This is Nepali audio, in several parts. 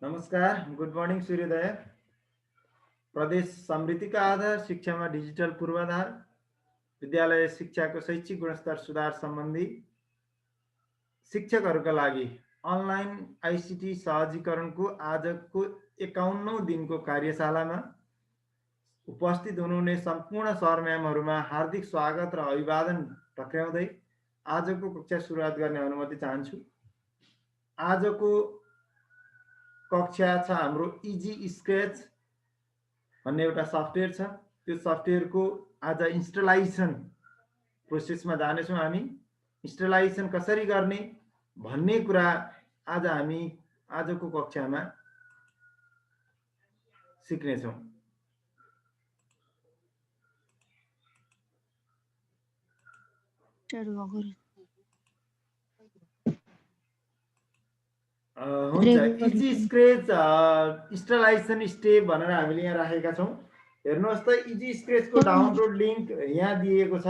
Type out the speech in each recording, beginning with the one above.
नमस्कार, गुड मर्निङ सूर्योदय। प्रदेश समृद्धिका आधार शिक्षामा डिजिटल पूर्वाधार विद्यालय शिक्षाको शैक्षिक गुणस्तर सुधार सम्बन्धी शिक्षकहरूका लागि अनलाइन आइसिटी सहजीकरणको आजको 51औं दिनको कार्यशालामा उपस्थित हुनुहुने सम्पूर्ण सर म्यामहरूमा हार्दिक स्वागत र अभिवादन टक्र्याउँदै आजको कक्षा सुरुवात गर्ने अनुमति चाहन्छु। आजको कक्षा छ हाम्रो इजी स्क्र्याच भन्ने एउटा सफ्टवेयर छ। त्यो सफ्टवेयरको आज इन्स्टलाइजेसन प्रोसेसमा जानेछौँ। हामी इन्स्टलाइजेसन कसरी गर्ने भन्ने कुरा आज हामी आजको कक्षामा सिक्नेछौँ। हुन्छ, इजी स्क्र्याच इन्स्टलाइजेसन स्टेप भनेर हामीले यहाँ राखेका छौँ। हेर्नुहोस् त, इजी स्क्र्याचको डाउनलोड लिङ्क यहाँ दिएको छ।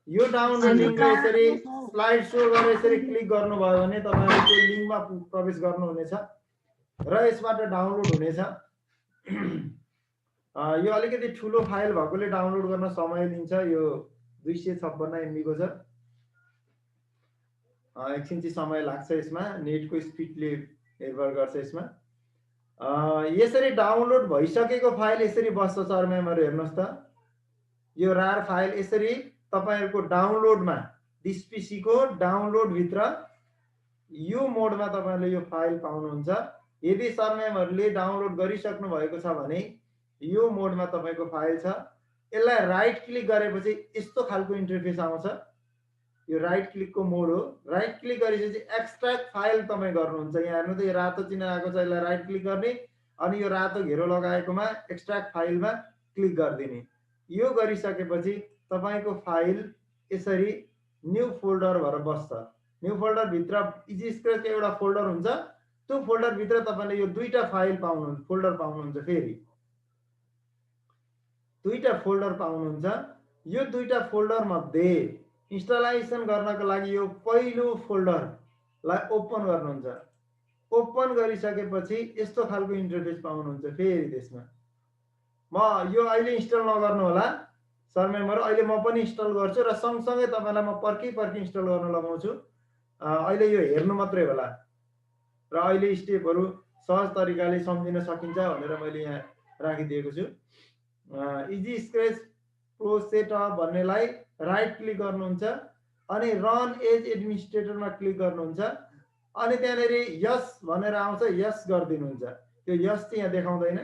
यो डाउनलोड लिङ्कमा यसरी स्लाइड सो गरेर यसरी क्लिक गर्नुभयो भने तपाईँले त्यो लिङ्कमा प्रवेश गर्नुहुनेछ र यसबाट डाउनलोड हुनेछ। यो अलिकति ठुलो फाइल भएकोले डाउनलोड गर्न समय लिन्छ। यो 256 MB को छ। एकछिन चाहिँ समय लाग्छ। यसमा नेटको स्पिडले निर्भर गर्छ। यसमा यसरी डाउनलोड भइसकेको फाइल यसरी बस्छ। सर म्यामहरू हेर्नुहोस् त, यो रार फाइल यसरी तपाईहरुको डाउनलोडमा डिसपिसी को डाउनलोड भित्र यो मोडमा तपाईले यो फाइल पाउनुहुन्छ। यदि सर म्यामहरूले डाउनलोड गरिसक्नु भएको छ भने यो मोडमा तपाईको फाइल छ। यसलाई राइट क्लिक गरेपछि यस्तो खालको इन्टरफेस आउँछ। यो राइट क्लिक को मोड हो। राइट क्लिक गरेपछि एक्सट्र्याक्ट फाइल तपाई गर्नुहुन्छ। यहाँ हेर्नु त, यो रातो चिन्ह आएको छ। यसलाई राइट क्लिक गर्ने अनि यो रातो घेरो लगाएकोमा एक्सट्र्याक्ट फाइलमा क्लिक गरिदिने। यो गरिसकेपछि तपाईको फाइल यसरी न्यू फोल्डर भएर बस्छ। न्यू फोल्डर भित्र इजी स्क्र्याचको एउटा फोल्डर हुन्छ। त्यो फोल्डर भित्र तपाईले यो दुईटा फाइल पाउनुहुन्छ, फोल्डर पाउनुहुन्छ। फेरि दुईटा फोल्डर पाउनुहुन्छ। यो दुईटा फोल्डर मध्ये इन्स्टलाइजेसन गर्नको लागि यो पहिलो फोल्डरलाई ओपन गर्नुहुन्छ। ओपन गरिसकेपछि यस्तो खालको इन्टरफेस पाउनुहुन्छ। फेरि त्यसमा म यो अहिले इन्स्टल नगर्नु होला सर म्यामहरु, अहिले म पनि इन्स्टल गर्छु र सँगसँगै तपाईलाई म पर्खी इन्स्टल गर्न लगाउँछु। अहिले यो हेर्नु मात्रै होला र अहिले स्टेपहरु सहज तरिकाले सम्झिन सकिन्छ भनेर मैले यहाँ राखिदिएको छु। इजी स्क्र्याच प्रो सेटअप भन्नेलाई राइट क्लिक गर्नुहुन्छ अनि रन एज एडमिनिस्ट्रेटरमा क्लिक गर्नुहुन्छ अनि त्यहाँनेरि यस भनेर आउँछ, यस गरिदिनुहुन्छ। त्यो यस चाहिँ यहाँ देखाउँदैन,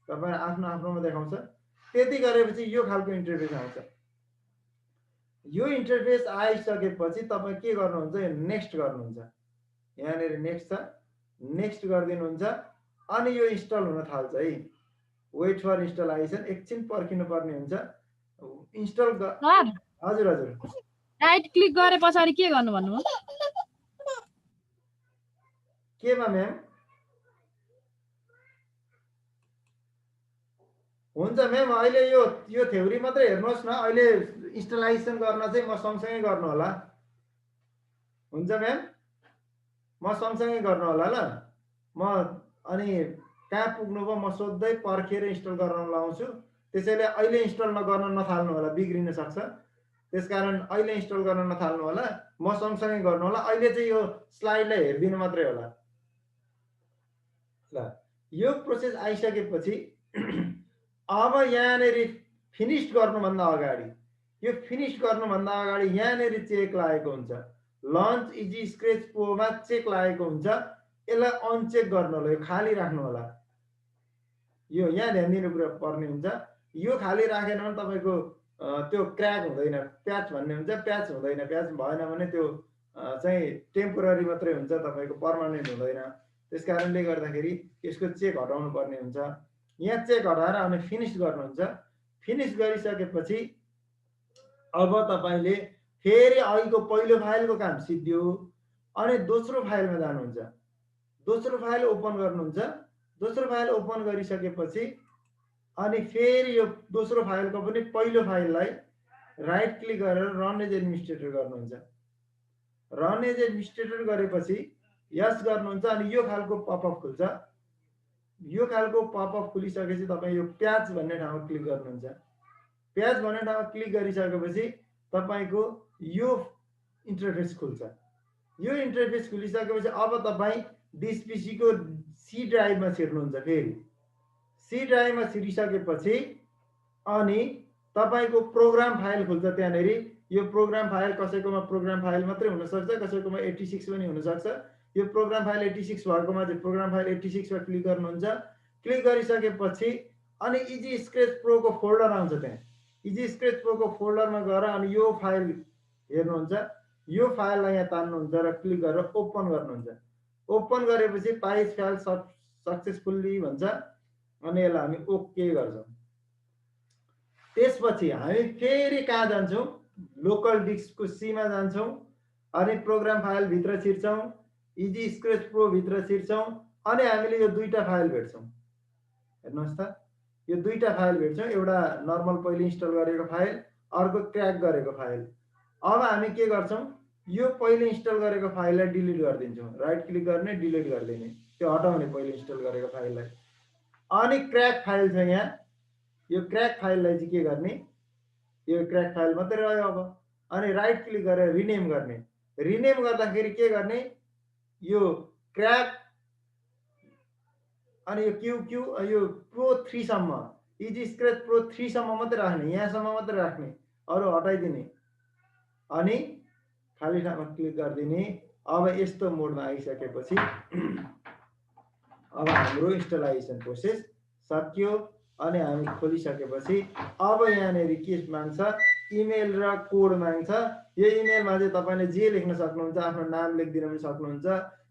तपाईं आफ्नो आफ्नोमा देखाउँछ। त्यति गरेपछि यो खालको इन्टरफेस आउँछ। यो इन्टरफेस आइसकेपछि तपाईं के गर्नुहुन्छ, नेक्स्ट गर्नुहुन्छ। यहाँनेरि नेक्स्ट छ, नेक्स्ट गरिदिनुहुन्छ अनि यो इन्स्टल हुन थाल्छ है। वेट फर इन्स्टलाइजेसन, एकछिन पर्खिनु पर्ने हुन्छ। इन्स्टल हजुर हजुर, राइट क्लिक गरे पछाडी के गर्नु भन्नुभयो? केमा म्याम? हुन्छ म्याम, अहिले यो थ्योरी मात्रै हेर्नुहोस् न। अहिले इन्स्टलाइजेसन गर्न चाहिँ म सँगसँगै गर्नु होला। हुन्छ म्याम, म सँगसँगै गर्नु होला ल। म अनि कहाँ पुग्नु भयो म सोध्दै पर्खेर इन्स्टल गर्न लाउँछु। त्यसैले अहिले इन्स्टल गर्न नथाल्नु होला, बिग्रिन सक्छ। त्यसकारण अहिले इन्स्टल गर्न नथाल्नु होला, म सँगसँगै गर्नु होला। अहिले चाहिँ यो स्लाइडलाई हेरिदिनु मात्रै होला ल। यो प्रोसेस आइसकेपछि अब यहाँनेरि फिनिश गर्नुभन्दा अगाडि, यो फिनिश गर्नुभन्दा अगाडि यहाँनेरि चेक लागेको हुन्छ। लन्च इजी स्क्र्याच प्रोमा चेक लागेको हुन्छ। यसलाई अनचेक गर्नु होला, यो खाली राख्नु होला। यो यहाँ ध्यान दिनु पर्ने हुन्छ। यो खाली राखेन भने तपाईको त्यो क्र्याक हुँदैन, प्याच भन्ने हुन्छ, प्याच हुँदैन। प्याच भएन भने त्यो चाहिँ टेम्पोररी मात्रै हुन्छ, तपाईको पर्मानेन्ट हुँदैन। त्यसकारणले गर्दाखेरि यसको चेक हटाउनु पर्ने हुन्छ। यहाँ चेक हटाएर अनि फिनिश गर्नुहुन्छ। फिनिश गरिसकेपछि अब तपाईले फेरि अघिको पहिलो फाइलको काम सिद्धियो अनि दोस्रो फाइलमा जानुहुन्छ। दोस्रो फाइल ओपन गर्नुहुन्छ। दोस्रो फाइल ओपन गरिसकेपछि अनि फेरि यो दोस्रो फाइलको पनि पहिलो फाइललाई राइट क्लिक गरेर रन एज एडमिनिस्ट्रेटर गर्नुहुन्छ। रन एज एडमिनिस्ट्रेटर गरेपछि यस गर्नुहुन्छ अनि यो खालको पपअप खुल्छ। यो खालको पपअप खुलिसकेपछि तपाईँ यो प्याच भन्ने ठाउँमा क्लिक गर्नुहुन्छ। प्याच भन्ने ठाउँमा क्लिक गरिसकेपछि तपाईँको यो इन्टरफेस खुल्छ। यो इन्टरफेस खुलिसकेपछि अब तपाईँ डिसपिसीको सी ड्राइभमा छिर्नुहुन्छ। फेरि सी ड्राइभमा छिरिसकेपछि अनि तपाईँको प्रोग्राम फाइल खुल्छ। त्यहाँनिर यो प्रोग्राम फाइल कसैकोमा प्रोग्राम फाइल मात्रै हुनसक्छ, कसैकोमा 86 पनि हुनसक्छ। यो प्रोग्राम फाइल 86 भएकोमा चाहिँ प्रोग्राम फाइल 86 मा क्लिक गर्नुहुन्छ। क्लिक गरिसकेपछि अनि इजी स्क्रेच प्रोको फोल्डर आउँछ। त्यहाँ इजी स्क्रेच प्रोको फोल्डरमा गएर अनि यो फाइल हेर्नुहुन्छ। यो फाइललाई यहाँ तान्नुहुन्छ र क्लिक गरेर ओपन गर्नुहुन्छ। ओपन गरेपछि पाइज फाइल सक्सेसफुल्ली भन्छ अनि यसलाई हामी ओके गर्छौँ। त्यसपछि हामी फेरि कहाँ जान्छौँ? लोकल डिस्कको सीमा जान्छौँ अनि प्रोग्राम फाइल भित्र छिर्छौँ, इजी स्क्रेच प्रो भित्र छिर्छौँ अनि हामीले यो दुईटा फाइल भेट्छौँ। हेर्नुहोस् त, यो दुईटा फाइल भेट्छौँ। एउटा नर्मल पहिले इन्स्टल गरेको फाइल, अर्को क्र्याक गरेको फाइल। अब हामी के गर्छौँ? यो पहिले इन्स्टल गरेको फाइललाई डिलिट गरिदिन्छौँ। राइट क्लिक गर्ने, डिलिट गरिदिने, त्यो हटाउने पहिले इन्स्टल गरेको फाइललाई। अनि क्र्याक फाइल छ यहाँ, यो क्र्याक फाइललाई चाहिँ के गर्ने? यो क्र्याक फाइल मात्रै रह्यो अब। अनि राइट क्लिक गरेर रिनेम गर्ने। रिनेम गर्दाखेरि के गर्ने? यो क्र्याक अनि यो क्यु यो प्रो 3 सम्म, इजी स्क्रेच प्रो 3 सम्म मात्रै राख्ने, यहाँसम्म मात्रै राख्ने, अरू हटाइदिने अनि खाली ठाउँमा क्लिक गरिदिने। अब यस्तो मोडमा आइसकेपछि अब हाम्रो इन्स्टलाइजेसन प्रोसेस सकियो अनि हामी खोलिसकेपछि अब यहाँनिर के माग्छ? इमेल र कोड माग्छ। यो इमेलमा चाहिँ तपाईँले जे लेख्न सक्नुहुन्छ, आफ्नो नाम लेखिदिन पनि सक्नुहुन्छ,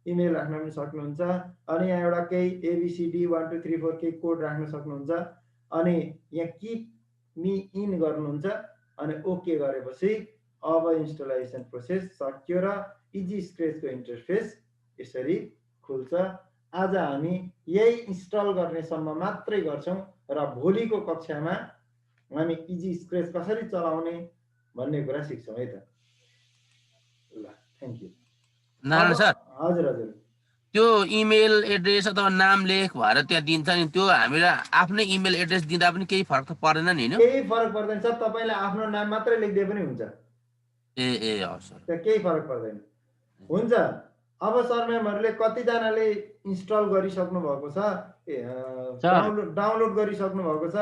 इमेल राख्न पनि सक्नुहुन्छ अनि यहाँ एउटा केही एबिसिडी 1 2 3 4 केही कोड राख्न सक्नुहुन्छ अनि यहाँ किप मी इन गर्नुहुन्छ अनि ओके गरेपछि अब इन्स्टलाइजेसन प्रोसेस सकियो र इजी स्क्रेचको इन्टरफेस यसरी खुल्छ। आज हामी यही इन्स्टल गर्नेसम्म मात्रै गर्छौँ र भोलिको कक्षामा हामी इजी स्क्रेच कसरी चलाउने भन्ने कुरा सिक्छौँ है त। ल, थ्याङ्क यू। नारायण सर, हजुर हजुर, त्यो इमेल एड्रेस अथवा नाम लेख भएर त्यहाँ दिन्छ नि, त्यो हामीलाई आफ्नै इमेल एड्रेस दिँदा पनि केही फरक त पर्दैन नि होइन? केही फरक पर्दैन सर। तपाईँले आफ्नो नाम मात्रै लेखिदिए पनि हुन्छ, ए हवस् सर, त्यहाँ केही फरक पर्दैन। हुन्छ। अब सर म्यामहरूले कतिजनाले इन्स्टल गरिसक्नु भएको छ, डाउनलोड गरिसक्नु भएको छ।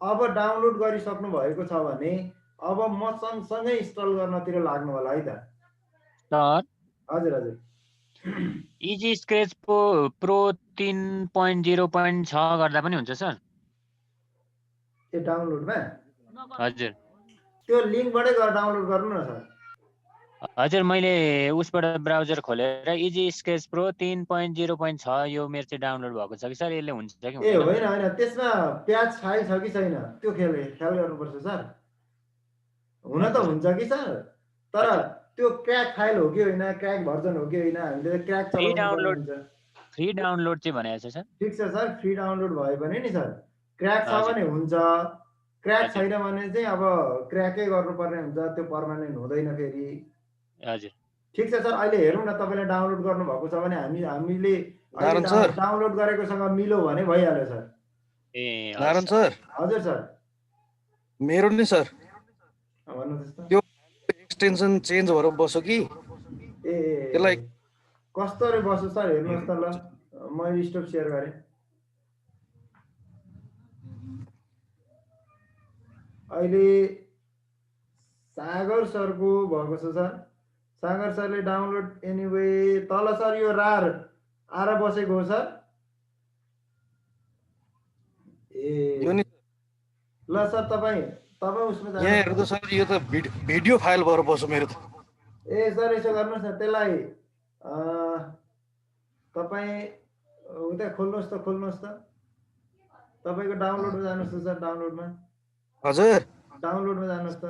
अब डाउनलोड गरिसक्नु भएको छ भने अब म सँगसँगै इन्स्टल गर्नतिर लाग्नु होला है त। सर हजुर हजुर, इजी स्क्रेच प्रो 3.0.6 गर्दा पनि हुन्छ सर? त्यो डाउनलोडमा हजुर त्यो लिङ्कबाटै गएर डाउनलोड गर्नु न सर। हजुर, मैले उसबाट ब्राउजर खोलेर इजी स्केच प्रो 3.0.6 यो मेरो चाहिँ डाउनलोड भएको छ कि सर, यसले हुन्छ कि ए हुँदैन? होइन होइन, त्यसमा प्याच फाइल छ कि छैन त्यो ख्याल गर्नुपर्छ सर। हुन त हुन्छ कि सर, तर त्यो क्र्याक फाइल हो कि होइन, क्र्याक भर्जन हो कि होइन, हामीले क्र्याक चलाउनु पर्ने हुन्छ। फ्री डाउनलोड चाहिँ भनेको छ सर। ठिक छ सर, फ्री डाउनलोड भयो भने नि सर क्र्याक छ भने हुन्छ, क्र्याक छैन भने चाहिँ अब क्र्याकै गर्नुपर्ने हुन्छ, त्यो पर्मानेन्ट हुँदैन फेरि। हजुर ठिक छ सर, अहिले हेरौँ न तपाईँले डाउनलोड गर्नुभएको छ भने हामीले नारायण सर, डाउनलोड गरेकोसँग मिल्यो भने भइहाल्यो सर। ए नारायण सर, हजुर सर, मेरो नि सर भन्नुहोस् त। त्यो एक्सटेन्सन चेन्ज भएर बस्यो कि ए त्यसलाई कस्तरी बस्यो सर हेर्नुहोस् त। ल मैले स्टप सेयर गरेँ। अहिले सागर सरको भएको छ सर। सागर सरले डाउनलोड एनिवे तल सर यो रार आएर बसेको हो सर। यो नि ल सर तपाईँ उसमा यहाँ हेर्दा सर यो त भिडियो फाइल भएर बस्यो मेरो त। ए सर यसो गर्नुहोस् न, त्यसलाई तपाईँ उता खोल्नुहोस् त, तपाईँको डाउनलोडमा जानुहोस् त सर। हजुर, डाउनलोडमा जानुहोस् त।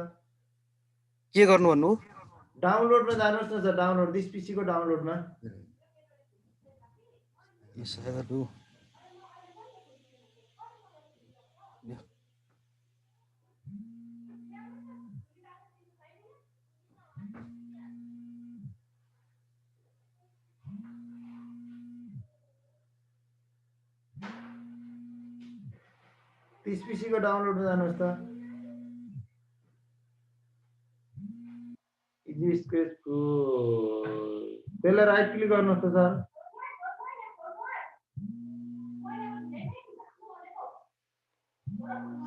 के गर्नु भन्नु? डाउनलोडमा जानुहोस् न सर, डाउनलोड दिस पीसीको डाउनलोडमा। 30 PC को डाउनलोडमा जानुहोस् त। इजी स्केच प्रो त्यसलाई राइट क्लिक गर्नुहोस् त सर।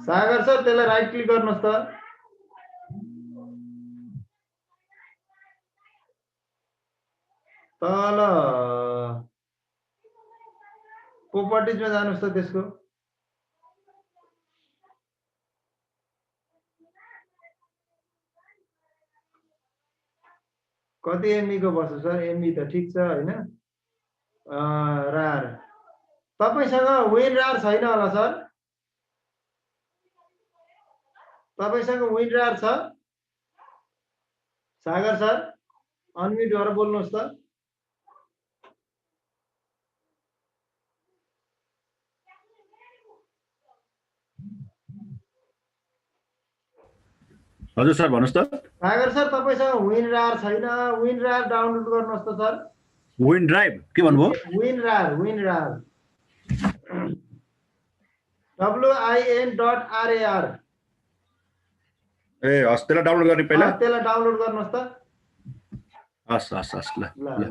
सागर सर त्यसलाई राइट क्लिक गर्नुहोस् त। तल प्रोपर्टिजमा जानुहोस् त त्यसको। कति एमबी को बस्छ सर? एमबी त ठिक छ हैन? रार तपाईसँग विन रार छैन होला सर? तपाईसँग विन रार छ? सागर सर अनम्युट गरेर बोल्नुहोस् त। हजुर सर भन्नुहोस् त। सागर सर तपाईसँग विन रार छैन? विन रार डाउनलोड गर्नुहोस् त सर। विन ड्राइभ के भन्नुभयो? विन रार WIN.RAR ए हस् त्यसलाई डाउनलोड गर्ने पहिला। त्यसलाई डाउनलोड गर्नुहोस् त। हस् हस् हस् ल ल ल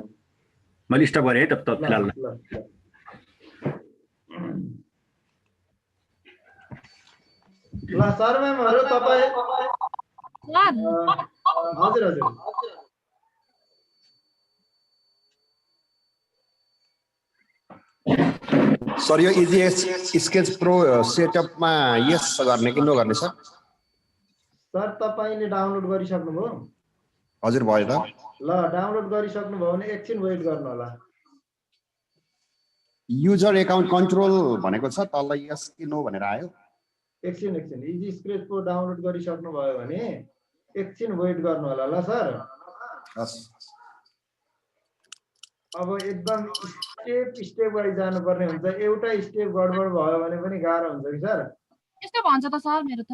मैले स्टप गरेँ है त फिलहाल। ल सर म्यामहरु तपाई सर हजुर हजुर सर यो इजी स्केच प्रो सेटअपमा यस गर्ने कि नो गर्ने सर? सर तपाईले डाउनलोड गरिसक्नुभयो? हजुर भयो त। ल डाउनलोड गरिसक्नुभयो भने एकछिन वेट गर्नु होला। युजर एकाउन्ट कन्ट्रोल भनेको छ तल यस कि नो भनेर आयो। एकछिन इजी स्केच प्रो डाउनलोड गरिसक्नुभयो भने एकछिन वेट गर्नु होला ल सर। हस् अब एकदम स्टेप वाइज जानुपर्ने हुन्छ। एउटा स्टेप गडबड भयो भने पनि गाह्रो हुन्छ कि सर। यस्तो भन्छ त सर मेरो त।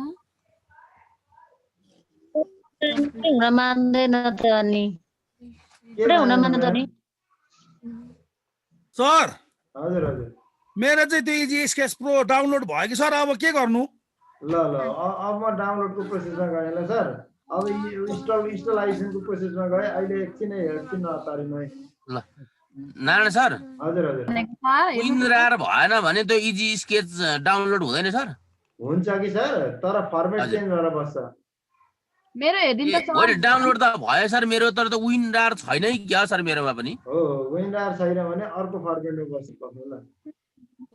हुन मान्दैन त अनि पुरै हुन मान्दैन त नि सर। हजुर हजुर मेरो चाहिँ त्यो इजी स्केच प्रो डाउनलोड भयो कि सर अब के गर्नु? ल अब म डाउनलोडको प्रोसेसमा गएँ ल सर। अब इन्स्टलाइजेसनको प्रोसेसमा गएँ। अहिले एकछिन नतारिनु है। ल नारायण सर हजुर हजुर विन रार भएन भने त्यो इजी स्केच डाउनलोड हुँदैन सर? हुन्छ कि सर तर फर्मेट चेन्ज गरेर बस्छ। मेरो हेरिदिनु त सर। होइन डाउनलोड त भयो सर मेरो, तर त विन रार छैन क्या सर मेरोमा पनि। हो विन रार छैन भने अर्को फर्मेटमा बस्नु ल।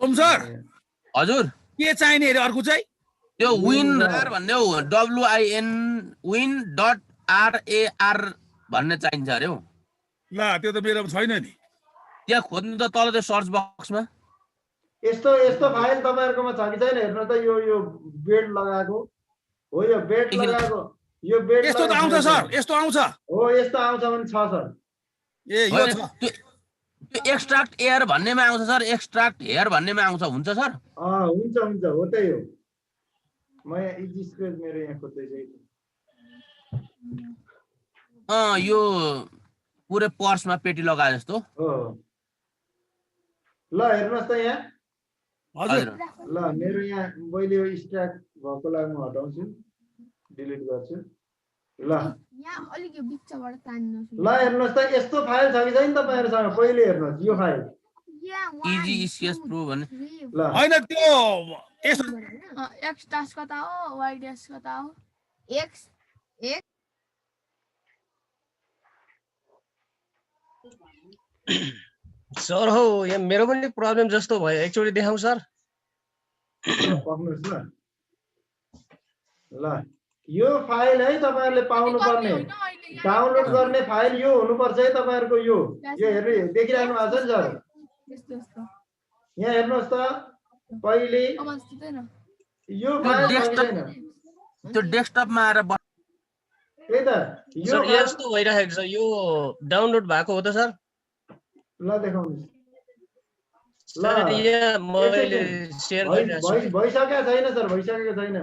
ओम सर हजुर के चाहिने अरे अर्को चाहिँ? त्यो विन रार भन्ने हो WIN win.RAR भन्ने चाहिन्छ अरे हौ। ल त्यो त मेरोमा छैन नि। त्यहाँ खोज्नु त तल त्यो सर्च बक्समा। यस्तो फाइल तपाईहरुकोमा छ कि छैन हेर्नु त। यो बेड लगाएको हो। यो बेड लगाएको यो बेड यस्तो त आउँछ सर, यस्तो आउँछ। हो यस्तो आउँछ भने छ सर। ए यो छ। त्यो एक्सट्राक्ट एयर भन्नेमा आउँछ सर। एक्सट्राक्ट हेयर भन्नेमा आउँछ। हुन्छ सर? हुन्छ हो त्यही हो। म यहाँ इजी स्केच मेरो यहाँ खोज्दैछु। यो पुरै पर्समा पेटी लगाए जस्तो हो ल हेर्नुहोस् त यहाँ। हजुर ल मेरो यहाँ मैले यो स्ट्याक भएको लागि म हटाउँछु, डिलिट गर्छु। ल यहाँ अलिक यो बिचबाट तान्नुस्। ल हेर्नुहोस् त यस्तो फाइल छ कि छैन तपाईहरुसँग? पहिले हेर्नुहोस् यो फाइल इजी स्केच प्रो भन्ने। ल हैन त्यो यस्तो एक्स डैश कता हो, वाई डैश कता हो? एक्स सर हो यहाँ मेरो पनि प्रब्लम जस्तो भयो। एकचोटि देखाऊ सर। पक्नुस् ल। ल यो फाइल है तपाईहरुले पाउनु पर्ने डाउनलोड गर्ने फाइल यो हुनुपर्छ है तपाईहरुको। यो हेर्नु देखिराख्नु भएको छ नि सर? यस्तो यस्तो यहाँ हेर्नुहोस् त पहिले यो फाइल त्यो डेस्कटपमा आएर त्यही त यो सर यस्तो भइरहेको छ। यो डाउनलोड भएको हो त सर? ल देखाउनुस्। ल सर यहाँ मैले शेयर गरिरहेको छु। भइसकेको छैन सर? भइसकेको छैन?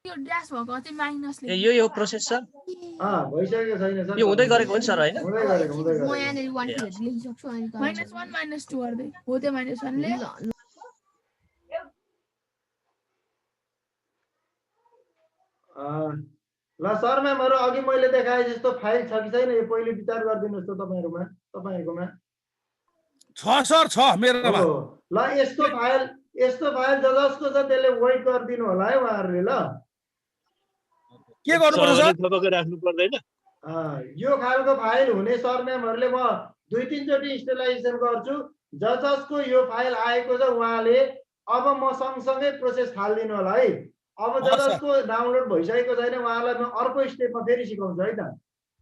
यो डैश भएको चाहिँ माइनसले। ए यो प्रोसेस सर? भइसकेको छैन सर? यो हुँदै गरेको हो नि सर हैन? हुँदै गरेको म यहाँनेरि 1 2 लेखिसक्छु अनि -1 -2 गर्दै हो त्यो -1 ले। ल सर म्यामहरु अघि मैले देखाए जस्तो फाइल छ कि छैन यो पहिले विचार गरिदिनुहोस् त तपाईहरुकोमा छ सर छ मेरोमा। हो ल यस्तो फाइल जसको छ त्यसले वेट गरिदिनु होला है उहाँहरुले ल के गर्नुपर्छ सर? थपक्कै राख्नु पर्दैन? यो खालको फाइल हुने सर म्यामहरुले म 2-3 चोटि इन्स्टलाइजेसन गर्छु जसको यो फाइल आएको छ उहाँले अब म सँगसँगै प्रोसेस थाल्दिनु होला है। अब जसको डाउनलोड भइसकेको छैन उहाँलाई म अर्को स्टेपमा फेरि सिकाउँछु है त।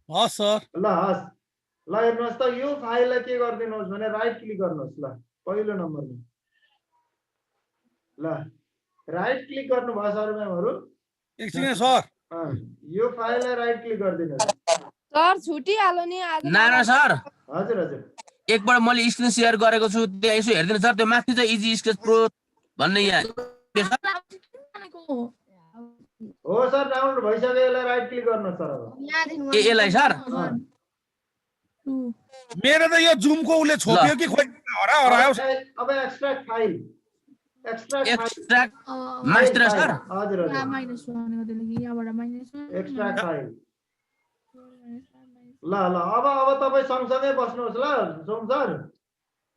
हस् सर। ल हस् ल हेर्नुहोस् त यो फाइललाई के गरिदिनुहोस् भने राइट क्लिक गर्नुहोस् ल पहिलो नम्बरमा ल राइट क्लिक गर्नुभयो सर म्यामहरु एकछिन सर यो फाइललाई राइट क्लिक गरिदिनुहोस् सर छुटिहाल्यो नि आज नारायण सर हजुर हजुर एकबाट मैले स्क्रिन शेयर गरेको छु त्यहाँ यसो हेर्दिनु सर त्यो माथि चाहिँ इजी स्केच प्रो भन्ने यहाँ हो सर डाउनलोड भइसक्यो यसलाई राइट क्लिक गर्नुहोस् सर अब यसलाई सर मेरो त यो जुमको उले छोप्यो कि खोइ हरायो। अब extract file extract master sir हजुर हजुर माइनस भनेको त्यसले कि यहाँबाट माइनस एक्सट्र्याक्ट फाइल ल अब तपाई सँगसँगै बस्नुहोस् ल सोम सर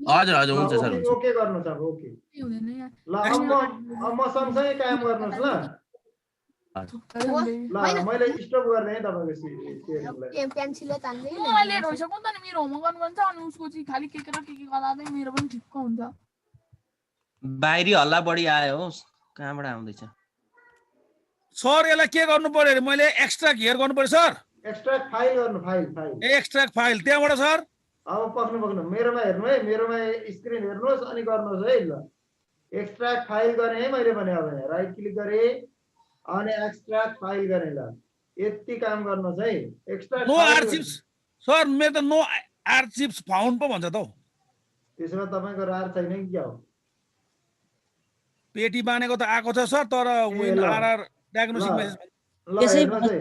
हजुर हजुर हुन्छ सर ओके गर्नुहोस् अब ओके हुँदैन यहाँ ल अब म सँगसँगै काम गर्नुहोस् ल ल मैले स्टप गर्ने है तपाईको सेयरलाई पेन्सिलले तान्दै मलाई लेट भइसक्यो नि त नि मेरो होमवर्क गर्नु भन्छ अनि उसको चाहिँ खाली के गर्दा चाहिँ मेरो पनि ठिक्क हुन्छ। बाहिरी हल्ला बढी आयो हो कहाँबाट आउँदैछ सर यसलाई के गर्नु पर्यो अरे मैले एक्सट्र्याक्ट हियर गर्नु पर्यो सर? एक्सट्र्याक्ट फाइल गर्नु फाइल एक्सट्र्याक्ट फाइल त्यहाँबाट सर अब पक्नु मेरोमा हेर्नु है मेरोमा स्क्रिन हेर्नुहोस् अनि गर्नुहोस् है ल एक्सट्र्याक्ट फाइल गर्ने है मैले भने अब यहाँ राइट क्लिक गरे अनि एक्सट्र्याक्ट फाइल गर्ने ल यति काम गर्नुहोस् है एक्सट्र्याक्ट नो आर्चिप्स सर मेरो त नो आर्चिप्स फाउन्ड पो भन्छ त हौ। त्यसमा तपाईको रार छैन कि क्या हो पेटी बानेको त आएको छ सर तर विन आरआर डायग्नोस्टिक मेसेज ल हेर्नुहोस् है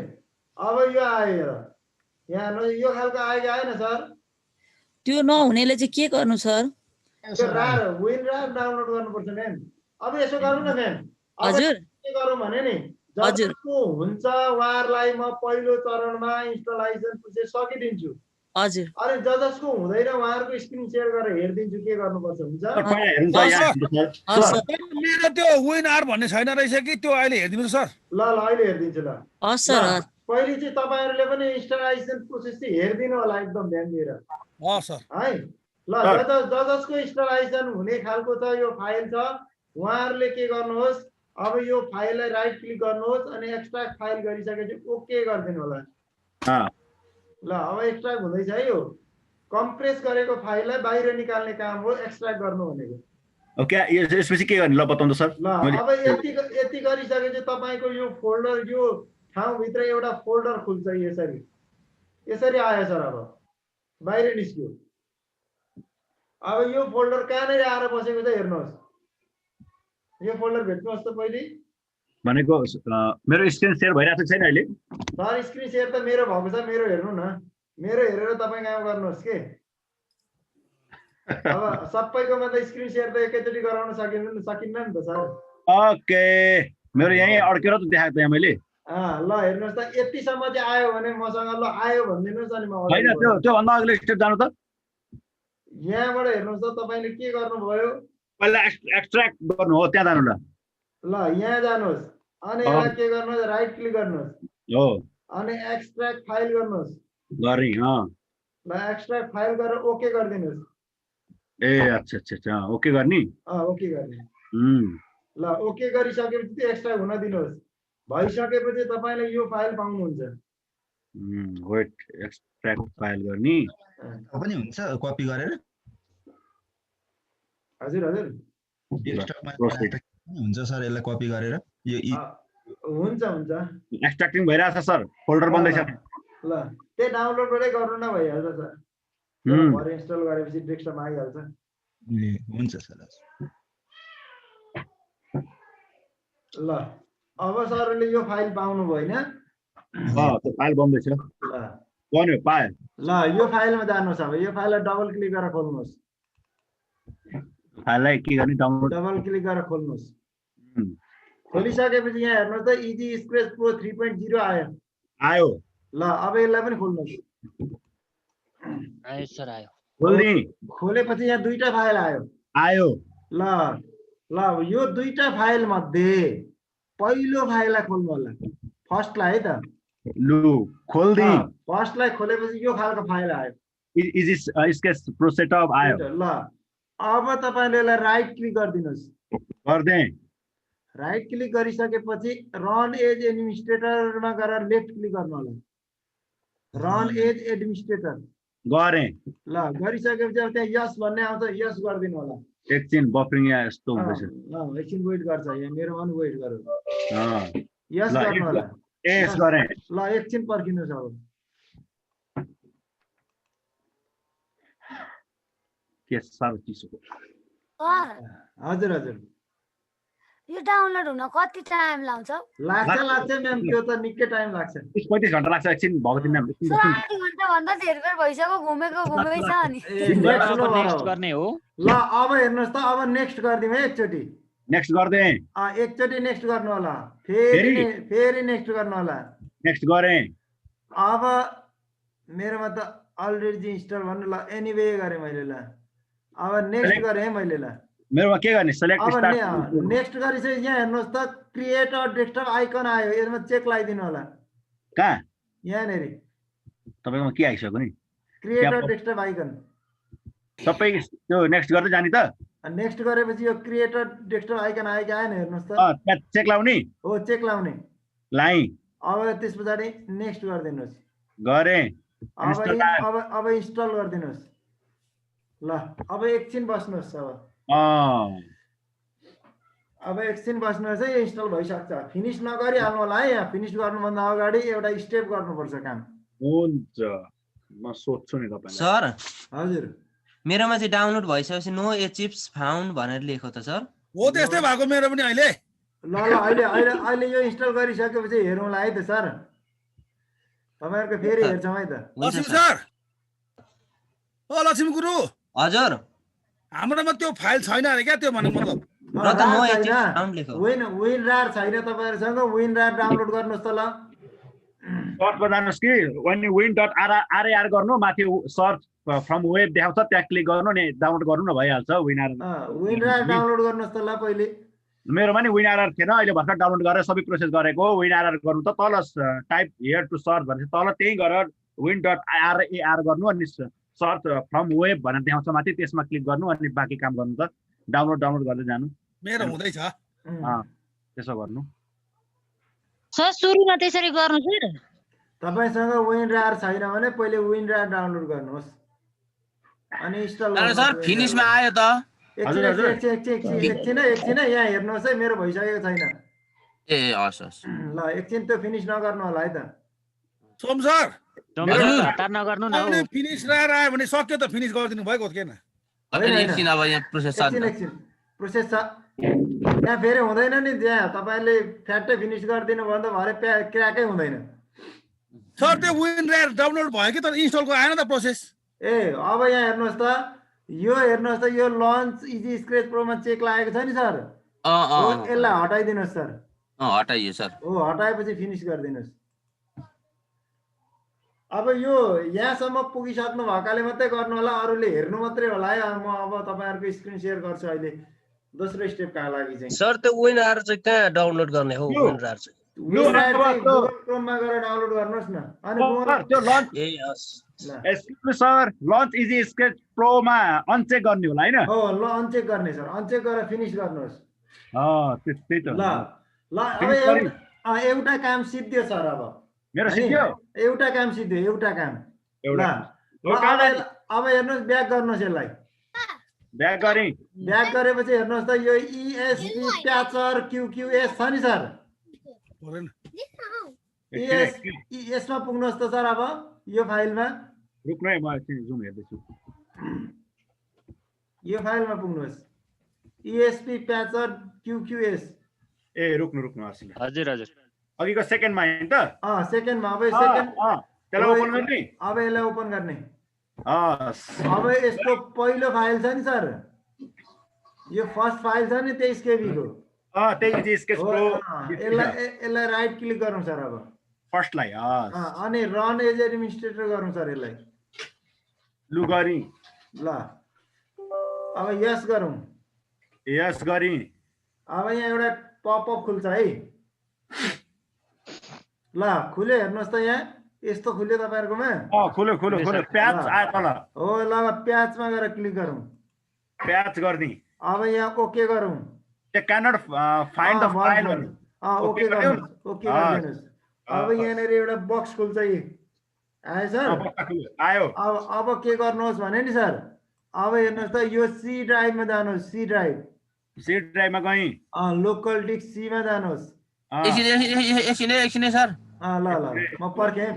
अब यो आयो यहाँ यो खालको आयो कि आएन सर? त्यो नहुनेले चाहिँ के गर्नु सर? त्यो रार विन रार डाउनलोड गर्नुपर्छ म्याम। अब यसो गरौँ न म्याम हजुर के गरौँ भने नि हजुर जसको हुन्छ उहाँहरूलाई म पहिलो चरणमा इन्स्टलाइजेसन प्रोसेस सकिदिन्छु हजुर अनि जसको हुँदैन उहाँहरूको स्क्रिन शेयर गरेर हेरिदिन्छु के गर्नुपर्छ हुन्छ। मेरो त्यो विन आर भन्ने छैन रहेछ कि त्यो अहिले हेरिदिनु सर? ल अहिले हेरिदिन्छु ल हस् सर पहिले चाहिँ तपाईहरुले पनि इन्स्टलाइजेसन प्रोसेस चाहिँ हेरिदिनु होला एकदम ध्यान दिएर हस् सर है ल जसको इन्स्टलाइजेसन हुने खालको छ यो फाइल छ उहाँहरूले के गर्नुहोस् अब यो फाइललाई राइट क्लिक गर्नुहोस् अनि एक्सट्र्याक्ट फाइल गरिसकेपछि ओके गरिदिनु होला ल अब एक्सट्र्याक्ट हुँदैछ है यो कम्प्रेस गरेको फाइललाई बाहिर निकाल्ने काम हो एक्सट्र्याक्ट गर्नु भनेको। ओके यसपछि के गर्ने ल बताउनु सर? ल अब यति गरिसकेपछि तपाईको यो फोल्डर यो ठाउँभित्र एउटा फोल्डर खुल्छ यसरी आयो सर अब बाहिर निस्क्यो। अब यो फोल्डर कहाँनिर आएर बसेको छ हेर्नुहोस् यो फोल्डर भेट्नुहोस् त पहिले भनेको मेरो स्क्रिन शेयर भइरहेको छैन अहिले सर स्क्रिन शेयर त मेरो भएको छ मेरो हेर्नु न मेरो हेरेर तपाईँ काम गर्नुहोस् के अब सबैकोमा त स्क्रिन शेयर त एकैचोटि गराउन सकिन्न नि त सर। ओके मेरो यही अड्केर त देखाएको त यहाँ मैले ल हेर्नुहोस् त यतिसम्म चाहिँ आयो भने मसँग ल आयो भनिदिनुहोस् अनि म होइन त्यो भन्दा अघिल्लो स्टेप जानु त यहाँबाट हेर्नुहोस् त तपाईँले के गर्नुभयो पहिला एक्सट्र्याक्ट गर्नु हो त्यहाँ जानु ल यहाँ जानुहोस् अनि यसलाई के गर्नुहोस् राइट क्लिक गर्नुहोस् हो अनि एक्सट्र्याक्ट फाइल गर्नुहोस् गरे ल एक्सट्र्याक्ट फाइल गरेर ओके गरिदिनुहोस्। ए अच्छा अच्छा अच्छा ओके गर्ने ओके गर्ने ल ओके गरिसकेपछि त्यो एक्सट्र्याक्ट हुन दिनुहोस् भइसकेपछि तपाईले यो फाइल पाउनुहुन्छ वेट एक्सट्र्याक्ट फाइल गर्ने पनि हुन्छ कपी गरेर हजुर हजुर हुन्छ सर यसलाई कपी गरेर यो हुन्छ हुन्छ एक्सट्र्याक्टिङ भइरहेछ सर फोल्डर बन्दैछ ल त्यही डाउनलोडबाटै गर्नु न भइहाल्छ सर भरे इन्स्टल गरेपछि डेस्कटपमा आइहाल्छ हुन्छ सर ल अब सरले यो फाइल पाउनु भयो हैन त्यो फाइल बन्दैछ बन्यो पाए ल यो फाइलमा जानुहोस् अब यो फाइललाई डबल क्लिक गरेर खोल्नुहोस् फाइललाई के गर्ने डाउनलोड डबल क्लिक गरेर खोल्नुहोस् खोलिसकेपछि यहाँ हेर्नुहोस् त इजी स्क्रेच प्रो 3.0 आयो आयो ल अब यसलाई पनि खोल्नुहोस् आयो सर आयो खोल्दिएँ खोलेपछि यहाँ दुईटा फाइल आयो आयो ल ल यो दुईटा फाइल मध्ये पहिलो फाइललाई खोल्नु होला फर्स्टलाई है त लु खोल्दिएँ फर्स्टलाई खोलेपछि यो खालको फाइल आयो इजी स्केच प्रो सेटअप आयो ल अब तपाईँले यसलाई राइट क्लिक गरिदिनुहोस् गर्देँ राइट क्लिक गरिसकेपछि रन एज एडमिनिस्ट्रेटरमा गएर लेफ्ट क्लिक गर्नु होला रन एज एडमिनिस्ट्रेटर गरेँ ल गरिसकेपछि अब त्यहाँ यस भन्ने आउँछ यस गरिदिनु होला एकछिन बफरिङ यहाँ यस्तो हुँदैछ एकछिन वेट गर्छ यहाँ मेरोमा पनि वेट गरौँ अँ, यस ल, गर्नु होला यस गरेँ ल एकछिन पर्खिनुहोस् अब के साह्रो चिसो हजुर हजुर यो डाउनलोड हुन कति टाइम लाग्छ लाग्छ म्याम त्यो त निकै टाइम लाग्छ 35 घन्टा लाग्छ एकछिन भएको दिन सर 8 घन्टा भन्दा धेरै बेर भइसक्यो घुमेको घुमेकै छ अनि नेक्स्ट गर्ने हो ल अब हेर्नुहोस् त अब नेक्स्ट गरिदिउँ है एकचोटि नेक्स्ट गर्देँ एकचोटि नेक्स्ट गर्नु होला फेरि नेक्स्ट गर्नु होला नेक्स्ट गरेँ अब मेरोमा त अलरेडी इन्स्टल भन्नु ल एनिवे गरेँ मैले ल अब नेक्स्ट गरेँ है मैले ल मेरोमा के गर्ने सेलेक्ट अब स्टार्ट नेक्स्ट गरिसकेपछि यहाँ हेर्नुहोस् त क्रिएट अ डेस्कटप आइकन आयो यसमा चेक लगाइदिनु होला कहाँ यहाँनिर तपाईँकोमा के आइसक्यो नि क्रिएट अ डेस्कटप आइकन सबै त्यो नेक्स्ट गर्दै जाने त नेक्स्ट गरेपछि यो क्रिएट अ डेस्कटप आइकन आयो कि आएन हेर्नुहोस् त त्यहाँ चेक लाउने हो चेक लाउने लाएँ अब त्यस पछाडि नेक्स्ट गरिदिनुहोस् गरेँ अब इन्स्टल गरिदिनुहोस् ल अब एकछिन बस्नुहोस् अब एकछिन बस्नुहोस् है इन्स्टल भइसक्छ फिनिस नगरिहाल्नु होला है यहाँ फिनिस गर्नुभन्दा अगाडि एउटा स्टेप गर्नुपर्छ काम हुन्छ म सोध्छु नि तपाईँलाई सर हजुर मेरोमा चाहिँ डाउनलोड भइसकेपछि नो एचिप्स फाउन्ड भनेर लेखो त सर हो त्यस्तै भएको मेरो पनि अहिले ल अहिले यो इन्स्टल गरिसकेपछि हेरौँला है त सर तपाईँहरूको फेरि हेर्छौँ है त लक्ष्मी सर ओ लक्ष्मी गुरु हजुर हाम्रोमा त्यो फाइल छैन अरे क्या त्यो भन्नु मतलब विन रार छैन तपाईँहरूसँग विन रार डाउनलोड गर्नुहोस् त ल सर्चमा जानुहोस् कि win.rar गर्नु माथि सर्च फ्रम वेब देखाउँछ त्यहाँ क्लिक गर्नु नि डाउनलोड गर्नु न भइहाल्छ विन रार डाउनलोड गर्नुहोस् त ल पहिले मेरोमा नि WinRR थिएन अहिले भर्खर डाउनलोड गरेर सबै प्रोसेस गरेको WinRR गर्नु त तल टाइप हियर टु सर्च भनेपछि तल त्यही गरेर win.rar गर्नु अनि सर्च फ्रम वेब भनेर देखाउँछ माथि त्यसमा क्लिक गर्नु अनि बाँकी काम गर्नु त डाउनलोड गर्दै जानु मेरो हुँदैछ त्यसो गर्नु सर सुरुमा त्यसरी गर्नु सर तपाईसँग WinRAR छैन भने पहिले WinRAR डाउनलोड गर्नुहोस् अनि इन्स्टल सर फिनिशमा आयो त एकछिन यहाँ हेर्नुहोस् है मेरो भइसकेको छैन ए हस् ल एकछिन त्यो फिनिस नगर्नु होला है त सोम सर हतार नगर्नु न अहिले फिनिश आयो भने सक्यो त फिनिस गरिदिनु भएको थिएन एकछिन अब यहाँ प्रोसेस छ एकछिन प्रोसेस छ त्यहाँ फेरि हुँदैन नि त्यहाँ तपाईँले फ्याट्टै फिनिस गरिदिनु भयो भने त भरे क्र्याकै हुँदैन सर त्यो WinRAR डाउनलोड भयो कि तर इन्स्टलको आएन त प्रोसेस ए अब यहाँ हेर्नुहोस् त यो हेर्नुहोस् त यो लन्च इजी स्क्रेच प्रोमा चेक लागेको छ नि सर यसलाई हटाइदिनुहोस् सर हटाइयो सर हो हटाएपछि फिनिस गरिदिनुहोस् अब यो यहाँसम्म पुगिसक्नु भएकाले मात्रै गर्नु होला अरूले हेर्नु मात्रै होला है म अब तपाईँहरूको स्क्रिन सेयर गर्छु अहिले दोस्रो स्टेप कहाँ लागि चाहिँ सर त्यो WinRAR चाहिँ कहाँ डाउनलोड गर्ने हो WinRAR चाहिँ गुगल क्रोममा गएर डाउनलोड गर्नुहोस् न अनि त्यो launch sir launch easy sketch प्रोमा अनचेक गर्ने होला हैन हो ल अनचेक गर्ने सर अनचेक गरेर फिनिस गर्नुहोस् त्यही त ल अब एउटा काम सिद्धियो सर अब मेरो सिद्धियो एउटा काम सिद्धियो एउटा काम ल अब हेर्नुहोस् ब्याक गर्नुहोस् यसलाई ब्याक गरेपछि हेर्नुहोस् त यो ESP प्याचर QQS छ नि सर यसमा पुग्नुहोस् त सर अब यो फाइलमा रुक्नु है म एकछिन जुम हेर्दैछु यो फाइलमा पुग्नुहोस् ESP प्याचर QQS ए रुक्नु हजुर अघिको सेकेन्डमा हैन त सेकेन्डमा अब सेकेन्ड त्यसलाई ओपन गर्ने अब यसलाई ओपन गर्ने अब यसको पहिलो फाइल छ नि सर यो फर्स्ट फाइल छ नि 23 KB को त्यही इजी स्केच हो, प्रो यसलाई राइट क्लिक गरौँ सर अब फर्स्टलाई अनि रन एज एडमिनिस्ट्रेटर गरौँ सर यसलाई लु गरी ल अब यस गरौँ यस गरी अब यहाँ एउटा पपअप खुल्छ है ल खुल्यो हेर्नुहोस् त यहाँ यस्तो खुल्यो तपाईँहरूकोमा खुल्यो खुल्यो खुल्यो प्याच आयो तल हो ल अब प्याचमा गएर क्लिक गरौँ प्याच गर्दी अब यहाँ ओके गरौँ They cannot find the file. Okay गर्नुहोस् ओके गरिदिनुहोस् अब यहाँनिर एउटा बक्स खुल्छ यी आयो सर आयो अब के गर्नुहोस् भने नि सर अब हेर्नुहोस् त यो सी ड्राइभमा जानुहोस् सी ड्राइभमा गई लोकल डिस्क सी मा जानुहोस् एकछिन सर ल ल म पर्खेँ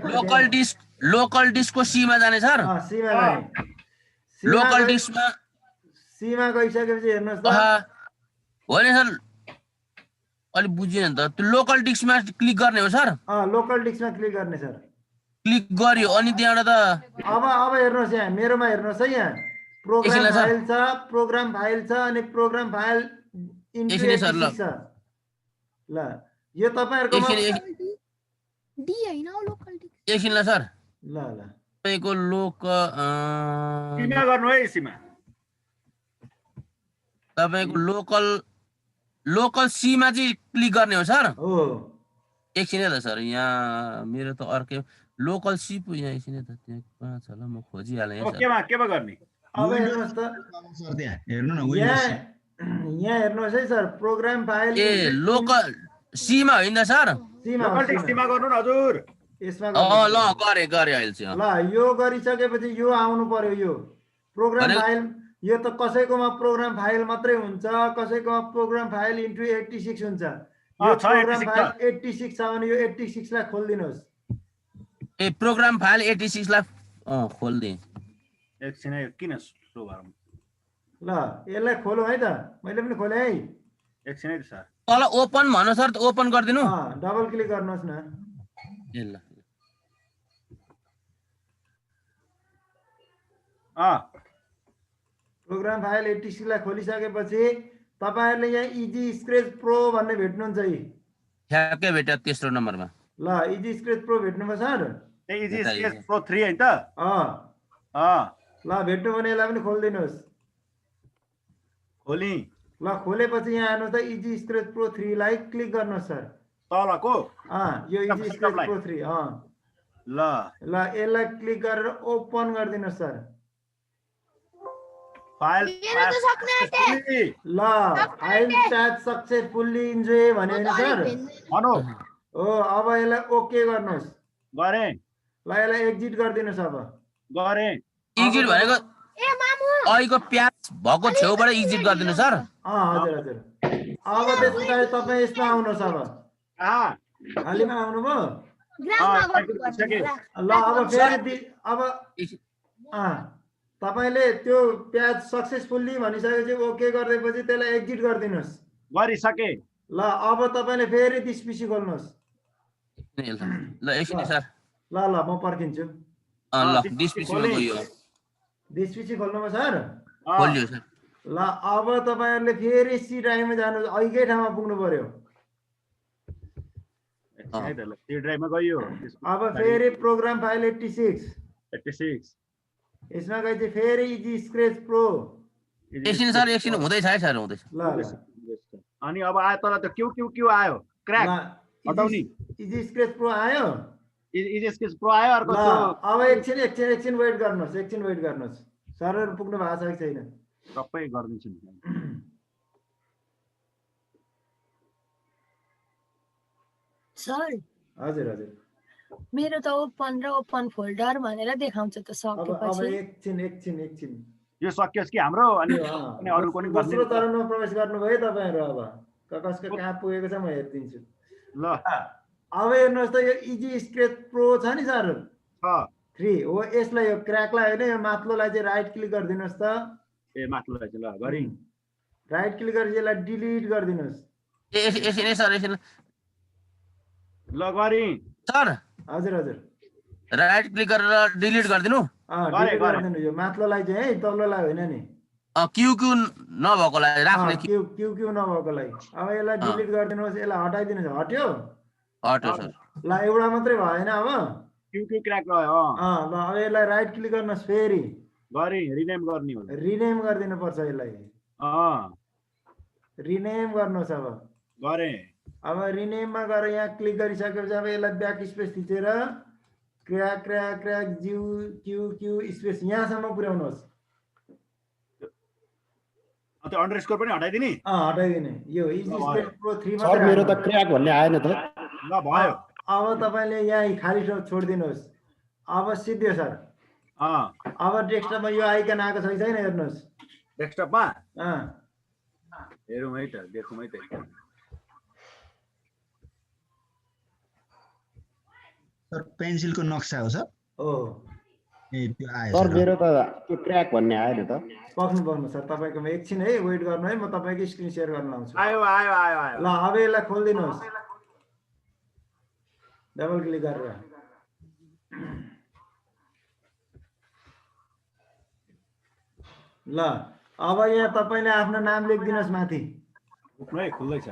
लोकल डिस्कको सी मा जाने सर सी मा जाने लोकल डिस्कमा सी मा गइसकेपछि हेर्नुहोस् त हो नि सर अलि बुझिएन नि त त्यो लोकल डिस्कमा क्लिक गर्ने हो सर लोकल डिस्कमा क्लिक गर्ने सर क्लिक गर्यो अनि त्यहाँबाट त अब हेर्नुहोस् यहाँ मेरोमा हेर्नुहोस् है यहाँ प्रोग्राम फाइल छ प्रोग्राम फाइल छ अनि प्रोग्राम फाइल छ ल यो तपाईहरुकोमा डी हैन लोकल डी एकछिन ल सर ल ल तपाईको सीमा गर्नु है सीमा तपाईको लोकल सी मा चाहिँ क्लिक गर्ने हो सर हो एकछिन है त सर यहाँ मेरो त अर्कै लोकल सी पो यहाँ एकछिन त त्यहाँ कहाँ छ ल म खोजिहालेँ अब केमा गर्ने अब हेर्नुहोस् त सर त्यहाँ हेर्नु न यहाँ हेर्नुहोस् है सर प्रोग्राम फाइल ए लोकल सी मा होइन सर सीमा गर्नु न हजुर यसमा ल गरे अहिले चाहिँ ल यो गरिसकेपछि यो आउनु पर्यो यो प्रोग्राम फाइल यो त कसैकोमा प्रोग्राम फाइल मात्रै हुन्छ कसैकोमा प्रोग्राम फाइल इन्टु 86 हुन्छ यो प्रोग्राम फाइल 86 छ भने यो 86 लाई खोल्दिनुस् ए प्रोग्राम फाइल 86 लाई खोल्दे एकछिन किन स्लो भरम ल यसलाई खोलौँ है त मैले पनि खोले है एकछिन है सर तल ओपन भन्नु सर ओपन गर्दिनु डबल क्लिक गर्नुहोस् न ए ल प्रोग्राम फाइल 86 लाई खोलिसकेपछि तपाईहरुले यहाँ इजी स्क्रेच प्रो भन्ने भेट्नुहुन्छ है ठ्याक्कै भेट्यो तेस्रो नम्बरमा ल easy scratch pro भेट्नुभयो sir a easy scratch pro 3 हैन त ल भेट्नु भने यसलाई पनि खोल्दिनुस् खोली ल खोलेपछि यहाँ आउनुहोस् त इजी स्क्रेच प्रो 3 लाई क्लिक गर्नुहोस् सर तलको यो इजी स्क्रेच प्रो 3 ल यसलाई क्लिक गरेर ओपन गरिदिनुहोस् सर फाइल ल फाइल टास्क सक्सेसफुल्ली इन्जोय भन्यो हैन सर भनो हो अब यसलाई ओके गर्नुहोस् गरे ल यसलाई एक्जिट गरिदिनुहोस् अब गरे एक्जिट भनेको ए मामु अहिको प्याच भएको छेउबाट एक्जिट गरिदिनु सर हजुर हजुर अब त्यसपछि तपाई यसमा आउनुहोस् अब खालीमा आउनुभयो ल अब फेरि अब तपाईले त्यो प्याज सक्सेसफुल्ली भनिसकेपछि ओके गर्दैपछि त्यसलाई एक्जिट गरिदिनुस् गरिसके ल अब तपाईले फेरि दिसपिसी खोल्नुहोस् ल एकछिन सर ल ल म पर्खिन्छु ल दिसपिसीमा गयो दिसपिसी खोल्नुभयो सर खोल्यो सर ल अब तपाईहरुले फेरि सी ड्राइभमा जानु अहिकै ठाउँमा पुग्नु पर्यो सी ड्राइभमा गयो अब फेरि प्रोग्राम फाइल 86 यसमा गएपछि फेरि इजी स्क्रेच प्रो एकछिन सर एकछिन हुँदैछ है सर हुँदैछ ल अनि अब आयो तल त क्यू आयो क्र्याक हटाउनी इजी स्क्रेच प्रो आयो इजी स्केच प्रो आयो अर्को अब एकछिन वेट गर्नुहोस् सरहरु पुग्नु भएको छ कि छैन सबै गर्दिन्छु सर हजुर हजुर मेरो त ओपन र ओपन फोल्डर भनेर देखाउँछ त सकेपछि एकछिन यो सकियोस् कि हाम्रो अनि अरु पनि दोस्रो चरणमा प्रवेश गर्नुभयो तपाईहरु अब कसको कहाँ पुगेको छ म हेर्दिन्छु ल अब हेर्नुहोस् त यो इजी स्क्रेच प्रो छ नि सर 3 हो यसलाई यो क्र्याकलाई हैन यो माथिल्लोलाई चाहिँ राइट क्लिक गरिदिनुस् त ए माथिल्लोलाई चाहिँ ल गरि राइट क्लिक गरेर यसलाई डिलिट गरिदिनुस् एकछिन सर एकछिन ल गरि सर हजुर राइट क्लिक गरेर डिलिट गरिदिनु डिलिट गरिदिनु यो माथिल्लोलाई चाहिँ है तल्लोलाई होइन नि क्यु क्यु नभएकोलाई राख्ने क्यु क्यु क्यु नभएकोलाई अब यसलाई डिलिट गरिदिनुहोस्, यसलाई हटाइदिनुहोस्। हट्यो? हट्यो सर। ल एउटा मात्रै भएन अब? क्यु क्यु क्र्याक रह्यो। ल अब यसलाई राइट क्लिक गर्नुहोस्, फेरि गरे रिनेम गर्ने हो। रिनेम गरिदिनु पर्छ यसलाई। रिनेम गर्नुहोस् अब। गरे। अब रिनेममा गएर यहाँ क्लिक गरिसकेपछि अब यसलाई ब्याक स्पेस थिचेर क्र्याक क्र्याक क्र्याक ज्यू क्यु क्यु स्पेस यहाँसम्म पुर्याउनुहोस्। त्यो अन्डरस्कोर पनि हटाइदिने? हटाइदिने। यो इजी स्पेस प्रो 3 मा सर मेरो त क्र्याक भन्ने आएन त। ल भयो। अब तपाईले यहाँ खाली छोडिदिनुहोस्। अब सिद्धो सर। अब डेस्कटपमा यो आइकन आएको छ कि छैन हेर्नुहोस्। डेस्कटपमा? हेरौँ है त, देखौँ है त। सर पेन्सिलको नक्सा हो सर? हो। ए त्यो आयो सर मेरो त त्यो क्र्याक भन्ने आएन त। पर्नु सर, तपाईकोमा एकछिन है वेट गर्नु है, म तपाईको स्क्रिन शेयर गर्न लाउँछु। आयो आयो आयो आयो। ल अब यसलाई खोल्दिनुहोस् डबल क्लिक गरेर। ल अब यहाँ तपाईले आफ्नो नाम लेखिदिनुहोस् माथि। है खुल्दैछ।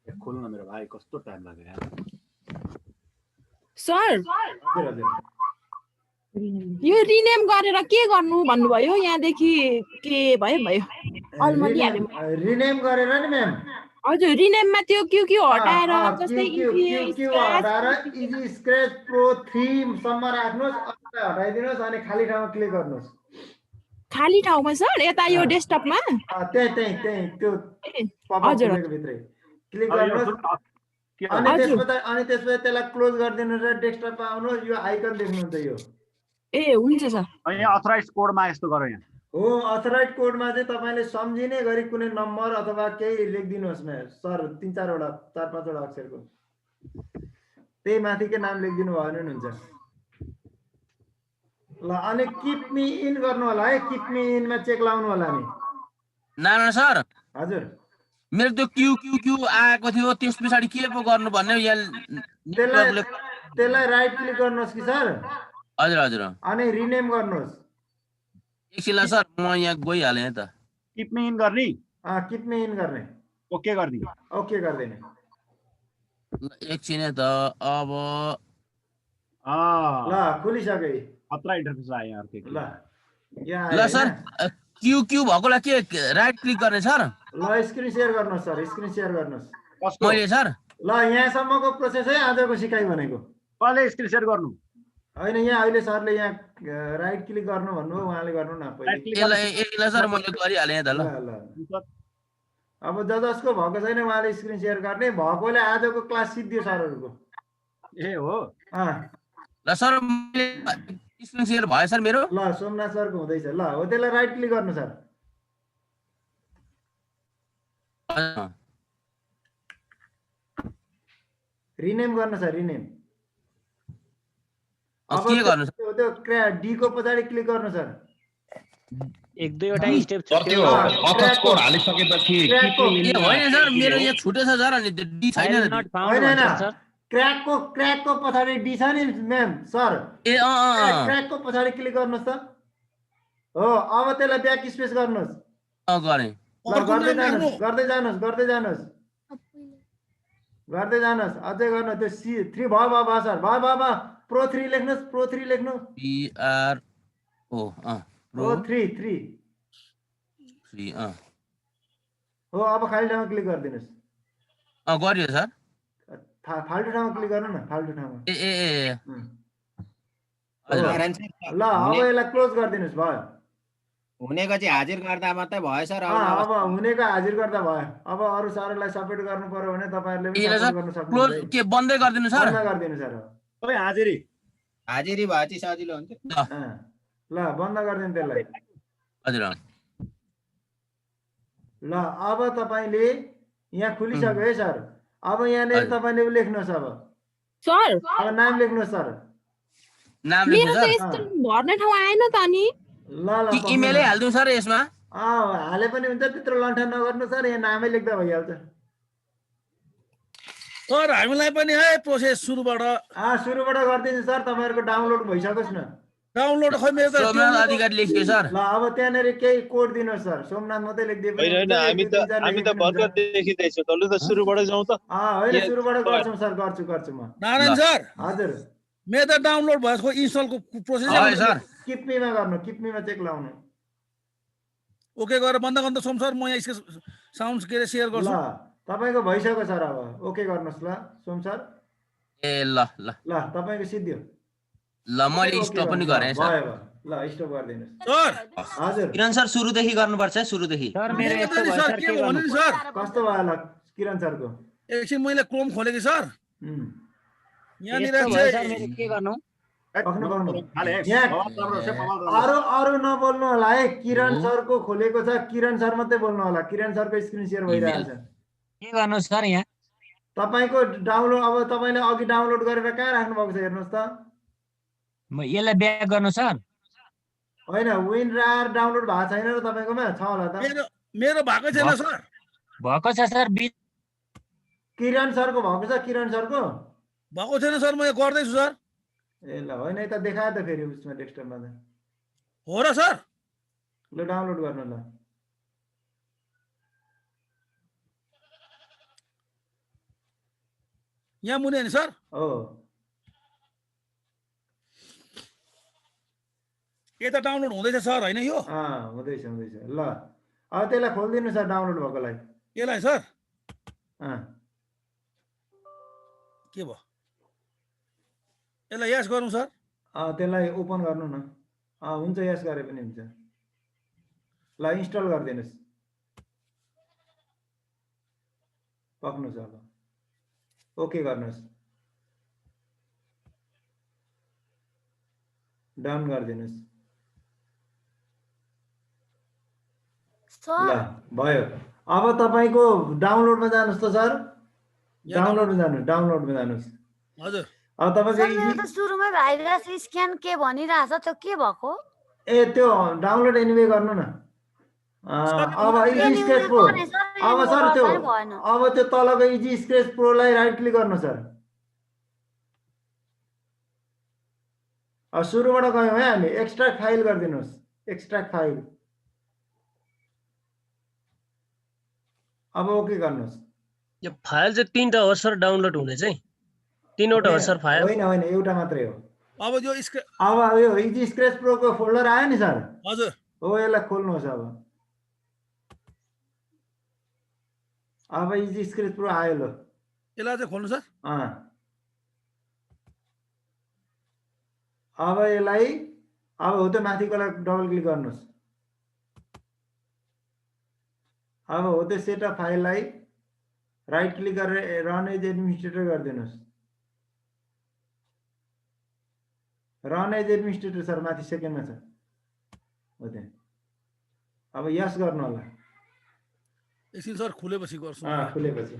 खोल्न मेरो भाइ कस्तो टाइम लाग्यो यार। सर यो रिनेम गरेर के गर्नु भन्नुभयो? यहाँदेखि के भयो भयो अलमली हाल्नु। रिनेम गरेर नि म्याम। हजुर रिनेममा त्यो क्यु क्यु हटाएर जस्तै क्यु हटाएर इजी स्क्र्याच प्रो 3 सम्म राख्नुहोस्, हटाइदिनुहोस् अनि खाली ठाउँमा क्लिक गर्नुहोस्। खाली ठाउँमा सर यता यो डेस्कटपमा? त्यही त्यो पपअप भित्रै क्लिक गर्नुहोस् अनि त्यसपछि त्यसलाई क्लोज गरिदिनुहोस् र डेस्कटपमा आउनुहोस्। यो आइकन देख्नुहुन्छ यो? ए हुन्छ सर। यहाँ अथराइज कोडमा यस्तो गरौँ। यहाँ हो अथराइज कोडमा चाहिँ तपाईले सम्झिने गरी कुनै नम्बर अथवा केही लेखिदिनुहोस् न सर, 3-4 वटा 4-5 वटा अक्षरको। त्यही माथिकै नाम लेखिदिनु भयो भने हुन्छ। ल अनि किप मी इन गर्नु होला है। किप मी इनमा चेक लाउनु होला नि। नारायण सर हजुर मेरो त्यो क्यु क्यु क्यु आएको थियो, त्यस पछाडि के पो गर्नु भन्ने यहाँ त्यसलाई राइट क्लिक गर्नुहोस् कि सर। हजुर हजुर। अनि रिनेम गर्नुहोस्। एकछिन सर म यहाँ गइहालेँ त। किप मी इन गर्ने? किप मी इन गर्ने। ओके गरिदिनु। ओके गरिदिने। एकछिन त अब ल खुलिसक्यो। अत्र इन्टरफेस आयो अर्कै। ल सर क्यु क्यु भएकोलाई के राइट क्लिक गर्ने सर? ल स्क्रिन शेयर गर्नुहोस् सर, स्क्रिन शेयर गर्नुहोस्। मैले सर? ल यहाँसम्मको प्रोसेस है आजको सिकाइ भनेको। कसले स्क्रिन शेयर गर्नु? होइन यहाँ अहिले सरले यहाँ राइट क्लिक गर्नु भन्नुभयो, उहाँले गर्नु न पहिले। यसलाई सर मैले गरिहालेँ त। ल अब जसको भएको छैन उहाँले स्क्रिन शेयर गर्ने, भएकोले आजको क्लास सिद्धियो सरहरूको। ए हो? ल सर स्क्रिन शेयर भयो सर मेरो। ल सोमनाथ सरको हुँदैछ। ल हो त्यसलाई राइट क्लिक गर्नु सर। रिनेम गर्नु सर, रिनेम। अब के गर्नु सर? त्यो डी को पछाडि क्लिक गर्नु सर। एक दुईवटा स्टेप छ त्यो अथर्स कोड हालिसकेपछि होइन सर मेरो यहाँ छुटेछ सर। अनि डी छैन। होइन क्र्याकको पछाडि डी छ नि म्याम सर। क्र्याकको पछाडि क्लिक गर्नुहोस् त। हो अब त्यसलाई ब्याक स्पेस गर्नुहोस्। गरेँ। गर्दै जानुहोस् अझै गर्नु। त्यो 3 भयो सर। भयो प्रो 3 लेख्नुहोस्। प्रो 3 लेख्नु। प्रो 3 हो। अब खाली ठाउँमा क्लिक गरिदिनुहोस्। गरियो सर। फाल्टो ठाउँमा क्लिक गर्नु न, फाल्टो ठाउँमा। ल अब यसलाई क्लोज गरिदिनुहोस्। भयो हुनेको चाहिँ हाजिर गर्दा मात्रै भयो सर। अब हुनेको हाजिर गर्दा भयो। अब अरू सरलाई सपोर्ट गर्नु पर्यो भने तपाईहरुले पनि सपोर्ट गर्न सक्नुहुन्छ। क्लोज के बन्दै गरिदिनु सर? बन्द गरिदिनु सर। ओइ हाजिरी भए चाहिँ सजिलो हुन्छ। ल बन्द गरिदिनु त्यसलाई। हजुर। ल अब तपाईले यहाँ खुलिसक्यो है सर। अब यहाँनिर तपाईले लेख्नुहोस्। अब सर अब नाम लेख्नुहोस् सर। नाम लेख्नु सर। भर्ने ठाउँ आएन त अनि? ल इमेलै हाल्दिउँ सर यसमा? हाले पनि हुन्छ, त्यत्रो लन्ठन नगर्नु सर। यहाँ नामै लेख्दा भइहाल्छ। सर हामीलाई पनि है प्रोसेस सुरुबाट सुरुबाट गरिदिन्छु सर, तपाईँहरूको डाउनलोड भइसकोस् न। डाउनलोड खै मेरो त सोमनाथ अधिकारी लेखियो सर। ल अब त्यहाँनिर केही कोड दिनुहोस् सर, सोमनाथ मात्रै लेखिदिए पनि होइन हुन्छ, हामी एक दुई, तिन, चार त लेखे पनि हुन्छ। देखिँदैछ तल्लो त सुरुबाट जाउँ त। होइन सुरुबाट गर्छौँ सर, गर्छु म। नारायण सर हजुर मेरो त डाउनलोड भएको इन्स्टलको प्रोसेस सर किप्मीमा गर्नु, किप्मीमा चेक लाउनु। ओके गरेर बन्द गर्नु सोम सर, म यहाँ यसको साउन्ड के अरे सेयर ल गर्छु। तपाईँको भइसक्यो सर, अब ओके गर्नुहोस् ल सोम सर। ए ल ल ल तपाईँको सिद्धियो। ल मैले स्टप पनि गरेँ सर। भयो ल स्टप गरिदिनुहोस् सर। हजुर किरण सर सुरुदेखि गर्नुपर्छ सुरुदेखि। सर मेरो यस्तो भयो सर के गर्नु? सर कस्तो भयो ल किरण सरको? एकछिन मैले क्रोम खोलेँ कि सर, यहाँनिर यस्तो भयो सर चाहिँ मेरो के गर्नु? अरू नबोल्नु होला है। किरण सरको खोलेको छ, किरण सर मात्रै बोल्नु होला। किरण सरको स्क्रिन सेयर भइरहेको छ। के गर्नु सर यहाँ? तपाईँको डाउनलोड, अब तपाईँले अघि डाउनलोड गरेर कहाँ राख्नु भएको छ हेर्नुहोस् त। म यसलाई ब्याक गर्नु सर? होइन WinRAR डाउनलोड भएको छैन र तपाईँकोमा छ होला त? मेरो भएको छैन सर। भएको छ सर, किरण सरको भएको छ, किरण सरको भएको छैन सर, म यहाँ गर्दैछु सर। ए ल होइन त देखायो त फेरि उसमा डेस्कटपमा त। हो र सर? ल डाउनलोड गर्नु ल। यहाँ मुनि नि सर? हो यता डाउनलोड हुँदैछ सर होइन यो? हुँदैछ हुँदैछ। ल अब त्यसलाई खोलिदिनु सर, डाउनलोड भएकोलाई। यसलाई सर के भयो? यसलाई यस गरौँ सर? त्यसलाई ओपन गर्नु न। हुन्छ यस गरे पनि हुन्छ। ल इन्स्टल गरिदिनुहोस्। पक्नुहोस् अब ओके गर्नुहोस्, डाउन गरिदिनुहोस्। ल भयो। अब तपाईँको डाउनलोडमा जानुहोस् त सर, डाउनलोडमा जानुहोस्। हजुर अब तपाईँको त सुरुमै भाइरस स्क्यान के भनिरहेछ त्यो के भएको? ए त्यो डाउनलोड एनिवे गर्नु न। अब इजी स्केच प्रो, अब सर त्यो तलको इजी स्केच प्रोलाई राइट क्लिक गर्नु सर। अब सुरुबाट गयौँ है हामी। एक्सट्र्याक्ट फाइल गरिदिनुहोस्, एक्सट्र्याक्ट फाइल। अब ओके गर्नुहोस्। यो फाइल चाहिँ 3टा हो सर डाउनलोड हुने चाहिँ? 3वटा हो सर फाइल? होइन एउटा मात्रै हो। अब यो अब यो इजी स्केच प्रोको फोल्डर आयो नि सर? हजुर हो यसलाई खोल्नुहोस्। अब इजी स्केच प्रो आयो। ल यसलाई चाहिँ खोल्नु सर। अब यसलाई अब हो त्यो माथिकोलाई डबल क्लिक गर्नुहोस्। अब हो त्यो सेटअप फाइललाई राइट क्लिक गरेर रन एज एडमिनिस्ट्रेटर गरिदिनुहोस्। रन एज एडमिनिस्ट्रेटर सर माथि सेकेन्डमा छ हो त्यहाँ। अब यस गर्नु होला। एकछिन सर खुलेपछि गर्छु। खुलेपछि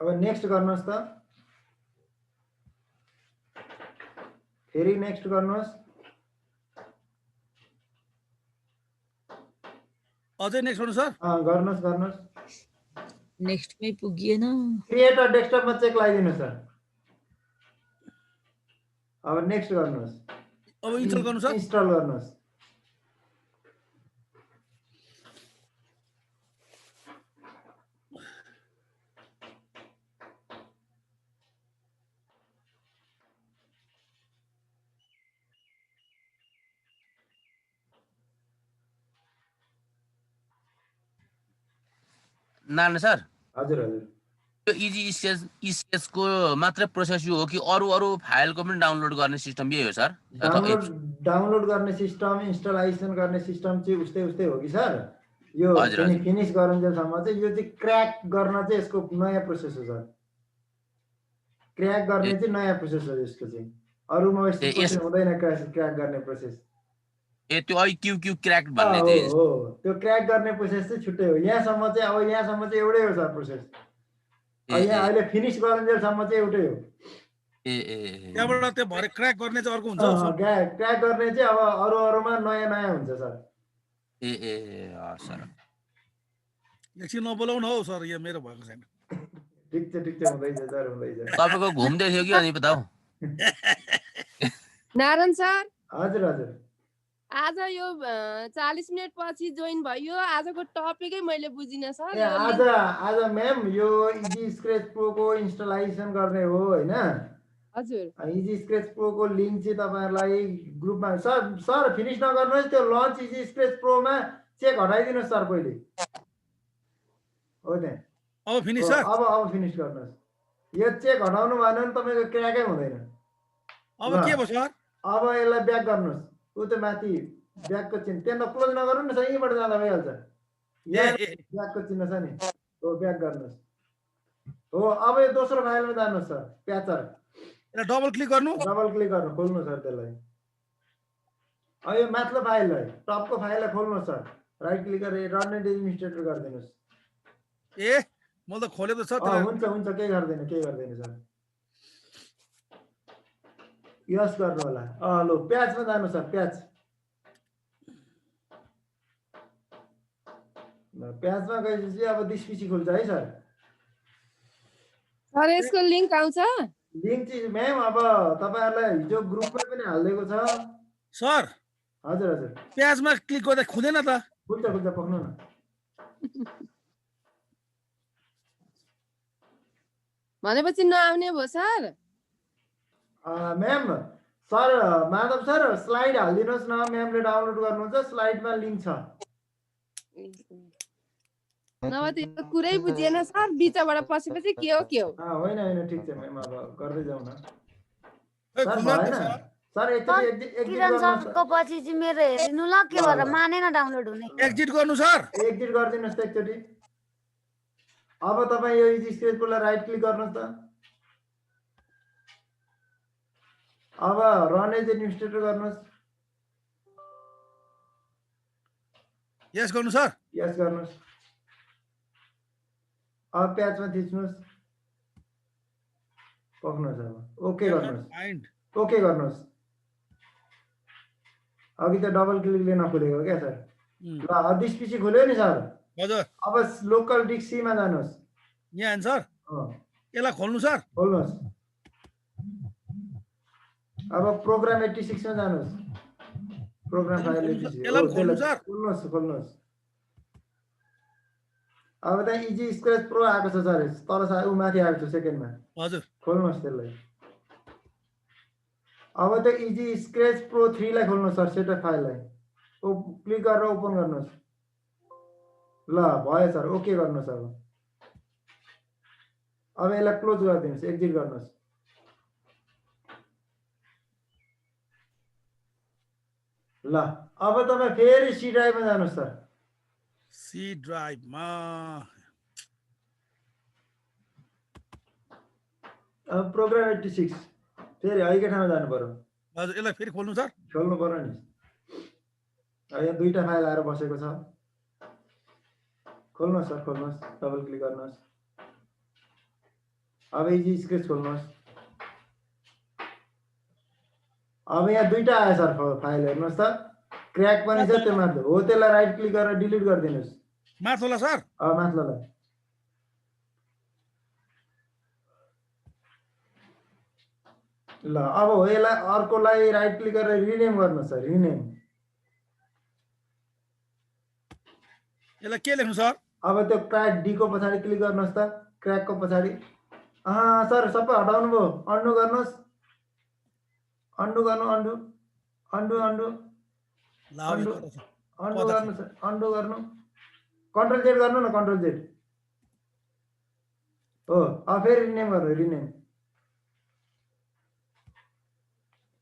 अब नेक्स्ट गर्नुहोस् त। फेरि नेक्स्ट गर्नुहोस्। अझै नेक्स्ट गर्नु सर? गर्नुहोस्। नेक्स्टमै पुगिएन। क्रिएट अ डेस्कटपमा चेक लगाइदिनु सर। अब नेक्स्ट गर्नुहोस्। अब इन्स्टल गर्नु सर? इन्स्टल गर्नुहोस्। नारायण सर हजुर यो इजी स्केचको मात्र प्रोसेस यो हो कि अरू फाइलको पनि डाउनलोड गर्ने सिस्टम यही हो सर? डाउनलोड गर्ने सिस्टम, इन्स्टलाइजेसन गर्ने सिस्टम चाहिँ उस्तै हो कि सर? यो फिनिश गरुन्जेलसम्म चाहिँ यो चाहिँ क्र्याक गर्न चाहिँ यसको नयाँ प्रोसेस हो सर। क्र्याक गर्ने चाहिँ नयाँ प्रोसेस हो यसको चाहिँ। अरूमा यस्तो हुँदैन क्र्याक गर्ने प्रोसेस। ए त्यो क्यू क्र्याक भन्ने चाहिँ हो, त्यो क्र्याक गर्ने प्रोसेस चाहिँ छुट्टै हो। यहाँसम्म चाहिँ एउटै हो सर प्रोसेस। यहाँ अहिले फिनिश गरुन्जेलसम्म चाहिँ एउटै हो। त्यहाँबाट त्यो भरे क्र्याक गर्ने चाहिँ अर्को हुन्छ हौ सर। क्र्याक गर्ने चाहिँ अब अरूमा नयाँ नयाँ हुन्छ सर। सर एकछिन नबोलाउनु हौ सर, यो मेरो भएको छैन। ठिक छ हुँदैछ सर, हुँदैछ। तपाईँको घुम्दै थियो कि अनि बताऊ। नारायण सर, हजुर हजुर, आज यो 40 मिनट पछि जोइन भयो। आजको टपिकै मैले बुझिनँ सर। आज म्याम यो इजी स्क्रेच प्रो को इन्स्टलाइजेसन गर्ने हो हैन? हजुर। इजी स्क्रेच प्रो को लिंक चाहिँ तपाईहरुलाई ग्रुपमा सर फिनिश नगर्नुहोस्, त्यो लन्च इजी स्क्रेच प्रो मा चेक हटाइदिनुस् सर पहिले। हो त। अब फिनिश सर। अब फिनिश गर्नुहोस्। यो चेक हटाउनु भएन भने तपाईको क्र्याकै हुँदैन। अब के भयो सर? अब यसलाई ब्याक गर्नुहोस्। उ त माथि ब्याकको चिन्ह त्यहाँ क्लोज नगर्नु न, यहीँबाट जाँदा भइहाल्छ। यहाँ ब्याकको चिन्ह छ नि, हो ब्याक गर्नुहोस्। हो अब यो दोस्रो फाइलमा जानुहोस् सर, प्याचर। यसलाई डबल क्लिक गर्नु, खोल्नु सर त्यसलाई। अब यो माथिल्लो फाइललाई, टपको फाइललाई खोल्नुहोस् सर। राइट क्लिक गरेर रन एन्ड एडमिनिस्ट्रेटर गरिदिनुहोस्। म त खोले त सर। हुन्छ केही गर्दैन सर। यस गर्नु होला। लो प्याचमा जानु सर, प्याचमा गएपछि अब दिसपिसी खुल्छ है सर। सर यसको लिंक आउँछ? लिंक चाहिँ म्याम अब तपाईहरुलाई हिजो ग्रुपमा पनि हाल्दिएको छ सर। हजुर। प्याजमा क्लिक गर्दा खुल्दैन त? खुल्छ पक्नु न। भनेपछि नआउने भयो sir? Ma'am sir, Madhav sir slide हालिदिनुहोस् न, म्यामले डाउनलोड गर्नुहुन्छ, स्लाइडमा लिंक छ। नभए त यो कुरै बुझिएन सर, बिचबाट पसेपछि के हो होइन ठिक छ म्याम, अब गर्दै जाऊ न सर। किरण सरको पछि चाहिँ मेरो हेर्नु ल, के भएर मानेन डाउनलोड हुने। एक्जिट गर्नु सर, एक्जिट गरिदिनुहोस् त एकचोटि। अब तपाईँ यो इजी स्क्रेच प्रोलाई राइट क्लिक गर्नुहोस् त। अब रन एज एडमिनिस्ट्रेटर गर्नुहोस्। यस गर्नु सर। यस गर्नुहोस्। अब प्याचमा थिच्नुहोस्, पक्नुहोस्। अब ओके गर्नुहोस्। अघि त डबल क्लिकले नखुलेको क्या सर। ल अब दिसपिसी खुल्यो नि सर। हजुर। अब लोकल डिक्सीमा जानुहोस्। यहाँ सर, यसलाई खोल्नु सर। खोल्नुहोस्। अब प्रोग्राम 86 मा जानुहोस्। प्रोग्राम फाइल 86 खोल्नुहोस्। अब त इजी स्क्रेच प्रो आएको छ सर, तर उ माथि आएको छ सेकेन्डमा। हजुर। खोल्नुहोस् त्यसलाई। अब त इजी स्क्रेच प्रो 3 लाई खोल्नुहोस् सर, सेटअप फाइललाई। क्लिक गरेर ओपन गर्नुहोस्। ल भयो सर, ओके गर्नुहोस्। अब यसलाई क्लोज गरिदिनुहोस्, एक्जिट गर्नुहोस्। ल अब तपाईँ फेरि सी ड्राइभमा जानुहोस् सर। सी ड्राइभमा अब प्रोग्राम 86 फेरि अहिलेकै ठाउँमा जानु पर्यो। हजुर, यसलाई फेरि खोल्नु सर। खोल्नु पर्यो नि। यहाँ दुईटा फाइल आएर बसेको छ। खोल्नुहोस् सर, खोल्नुहोस्, डबल क्लिक गर्नुहोस्। अब इजी स्क्रेच खोल्नुहोस्। अब यहाँ दुईटा आयो सर फाइल, हेर्नुहोस् त। क्र्याक पनि छ त्यो माथि, हो त्यसलाई राइट क्लिक गरेर डिलिट गरिदिनुहोस्। माथिल्लो सर? माथिल्लोलाई। ल अब हो यसलाई अर्कोलाई राइट क्लिक गरेर रिनेम गर्नुहोस् सर, रिनेम। यसलाई के लेख्नु सर? अब त्यो क्र्याक डी को पछाडि क्लिक गर्नुहोस् त, क्र्याकको पछाडि। सर सबै हटाउनु भयो, अन्डु गर्नुहोस्। अन्डु गर्नु, अन्डु गर्नु। कन्ट्रोल जेड गर्नु न, कन्ट्रोल जेड। हो अब फेरि रिनेम गर्नु, रिनेम।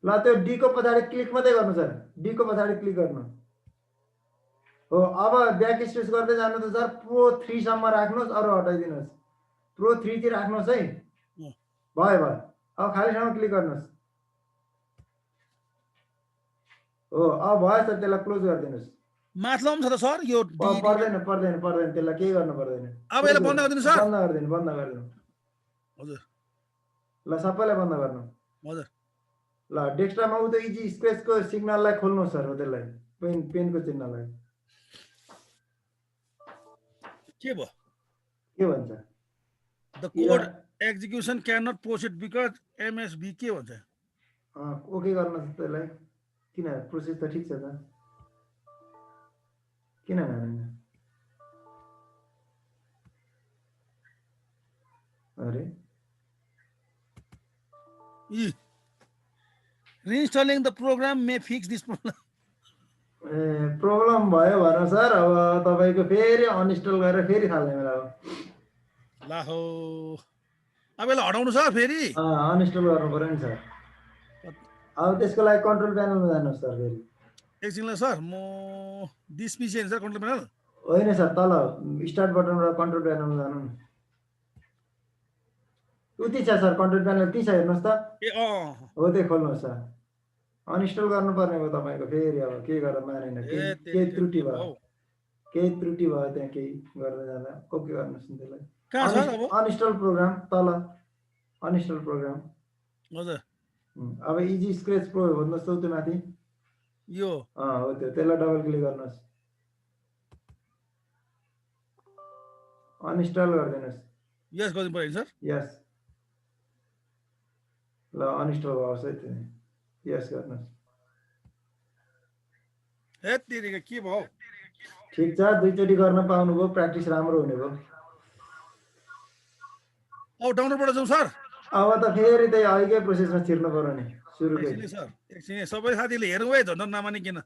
ल त्यो डी को पछाडि क्लिक मात्रै गर्नु सर, डी को पछाडि क्लिक गर्नु। हो अब ब्याक स्पेस गर्दै जानु त सर, प्रो 3 सम्म राख्नुहोस्, अरू हटाइदिनुहोस्। प्रो 3 तिर राख्नुहोस् है। भयो। अब खाली ठाउँमा क्लिक गर्नुहोस्। हो अब भयो सर, त्यसलाई क्लोज गरिदिनुहोस्। माथिल्लो पनि छ त सर यो? पर्दैन, त्यसलाई केही गर्नु पर्दैन। अब यसलाई बन्द गरिदिनु सर। बन्द गरिदिनु। हजुर। ल सबैलाई बन्द गर्नु। हजुर ल डेस्कटपमा उ त इजी स्केचको सिग्नललाई खोल्नु सर हो त्यसलाई पेनको चिन्हलाई के भयो के भन्छ the code execution can not proceed because MSB के भन्छ ओके गर्नुहोस् त्यसलाई किन प्रोसेस त ठिक छ त किन नहुने अरे reinstalling the program may fix this problem problem भयो भन सर अब तपाईको फेरि अनइन्स्टल गरेर फेरि थाल्ने बेला हो ला हो अब यसलाई हटाउनु छ फेरि अनइन्स्टल गर्नु पर्यो नि सर अब त्यसको लागि कन्ट्रोल प्यानलमा जानुहोस् सर फेरि एकछिनलाई सर म दिस पिसी हैन सर कन्ट्रोल प्यानल होइन सर तल स्टार्ट बटनबाट कन्ट्रोल प्यानलमा जानु नि उति छ सर कन्ट्रोल प्यानल ती छ हेर्नुहोस् त ए हो त्यो खोल्नुहोस् सर अनइन्स्टल गर्नुपर्ने भयो तपाईँको फेरि अब के गर्दा मानेन केही त्रुटि भयो त्यहाँ केही गर्दै जाँदा ओके गर्नुहोस् नि त्यसलाई अनइन्स्टल प्रोग्राम तल अनइन्स्टल प्रोग्राम हजुर अब इजी स्क्रेच प्रो भन्नुहोस् त त्यो माथि यो हो त्यो त्यसलाई डबल क्लिक गर्नुहोस् अनइन्स्टल गरिदिनुहोस् यस गर्नु पर्यो सर यस ल अनइन्स्टल भयो है त्यो यस गर्नुहोस् हे तेरीको के भयो ठिक छ दुईचोटि गर्न पाउनुभयो प्र्याक्टिस राम्रो हुने भयो अब डाउनलोडबाट जाउँ सर अब त फेरि त्यही अघिकै प्रोसेसमा छिर्नु पर्यो नि सुरुकै सर एकछिन सबै साथीले हेर्नु है झन् नमानिकन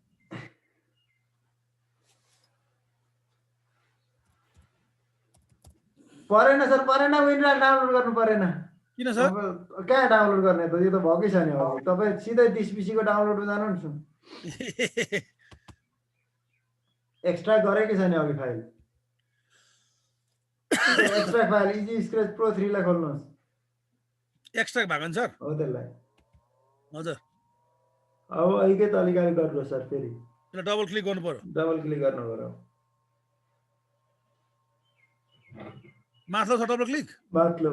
परेन सर परेन विनराइट डाउनलोड गर्नु परेन किन सर कहाँ डाउनलोड गर्ने त यो त भएकै छ नि अब तपाईँ सिधै 10 पीसीको डाउनलोडमा जानु नि एक्सट्र्याक्ट गरेकै छ नि अघि file extract file easy scratch pro 3 लाई खोल्नुहोस् एक्सट्र्याक्ट भएको नि सर हो त्यसलाई हजुर अब अहिलेकै तरिकाले गर्नु सर फेरि डबल क्लिक गर्नु पर्यो डबल क्लिक गर्नु पर्यो माथि छ डबल क्लिक माथि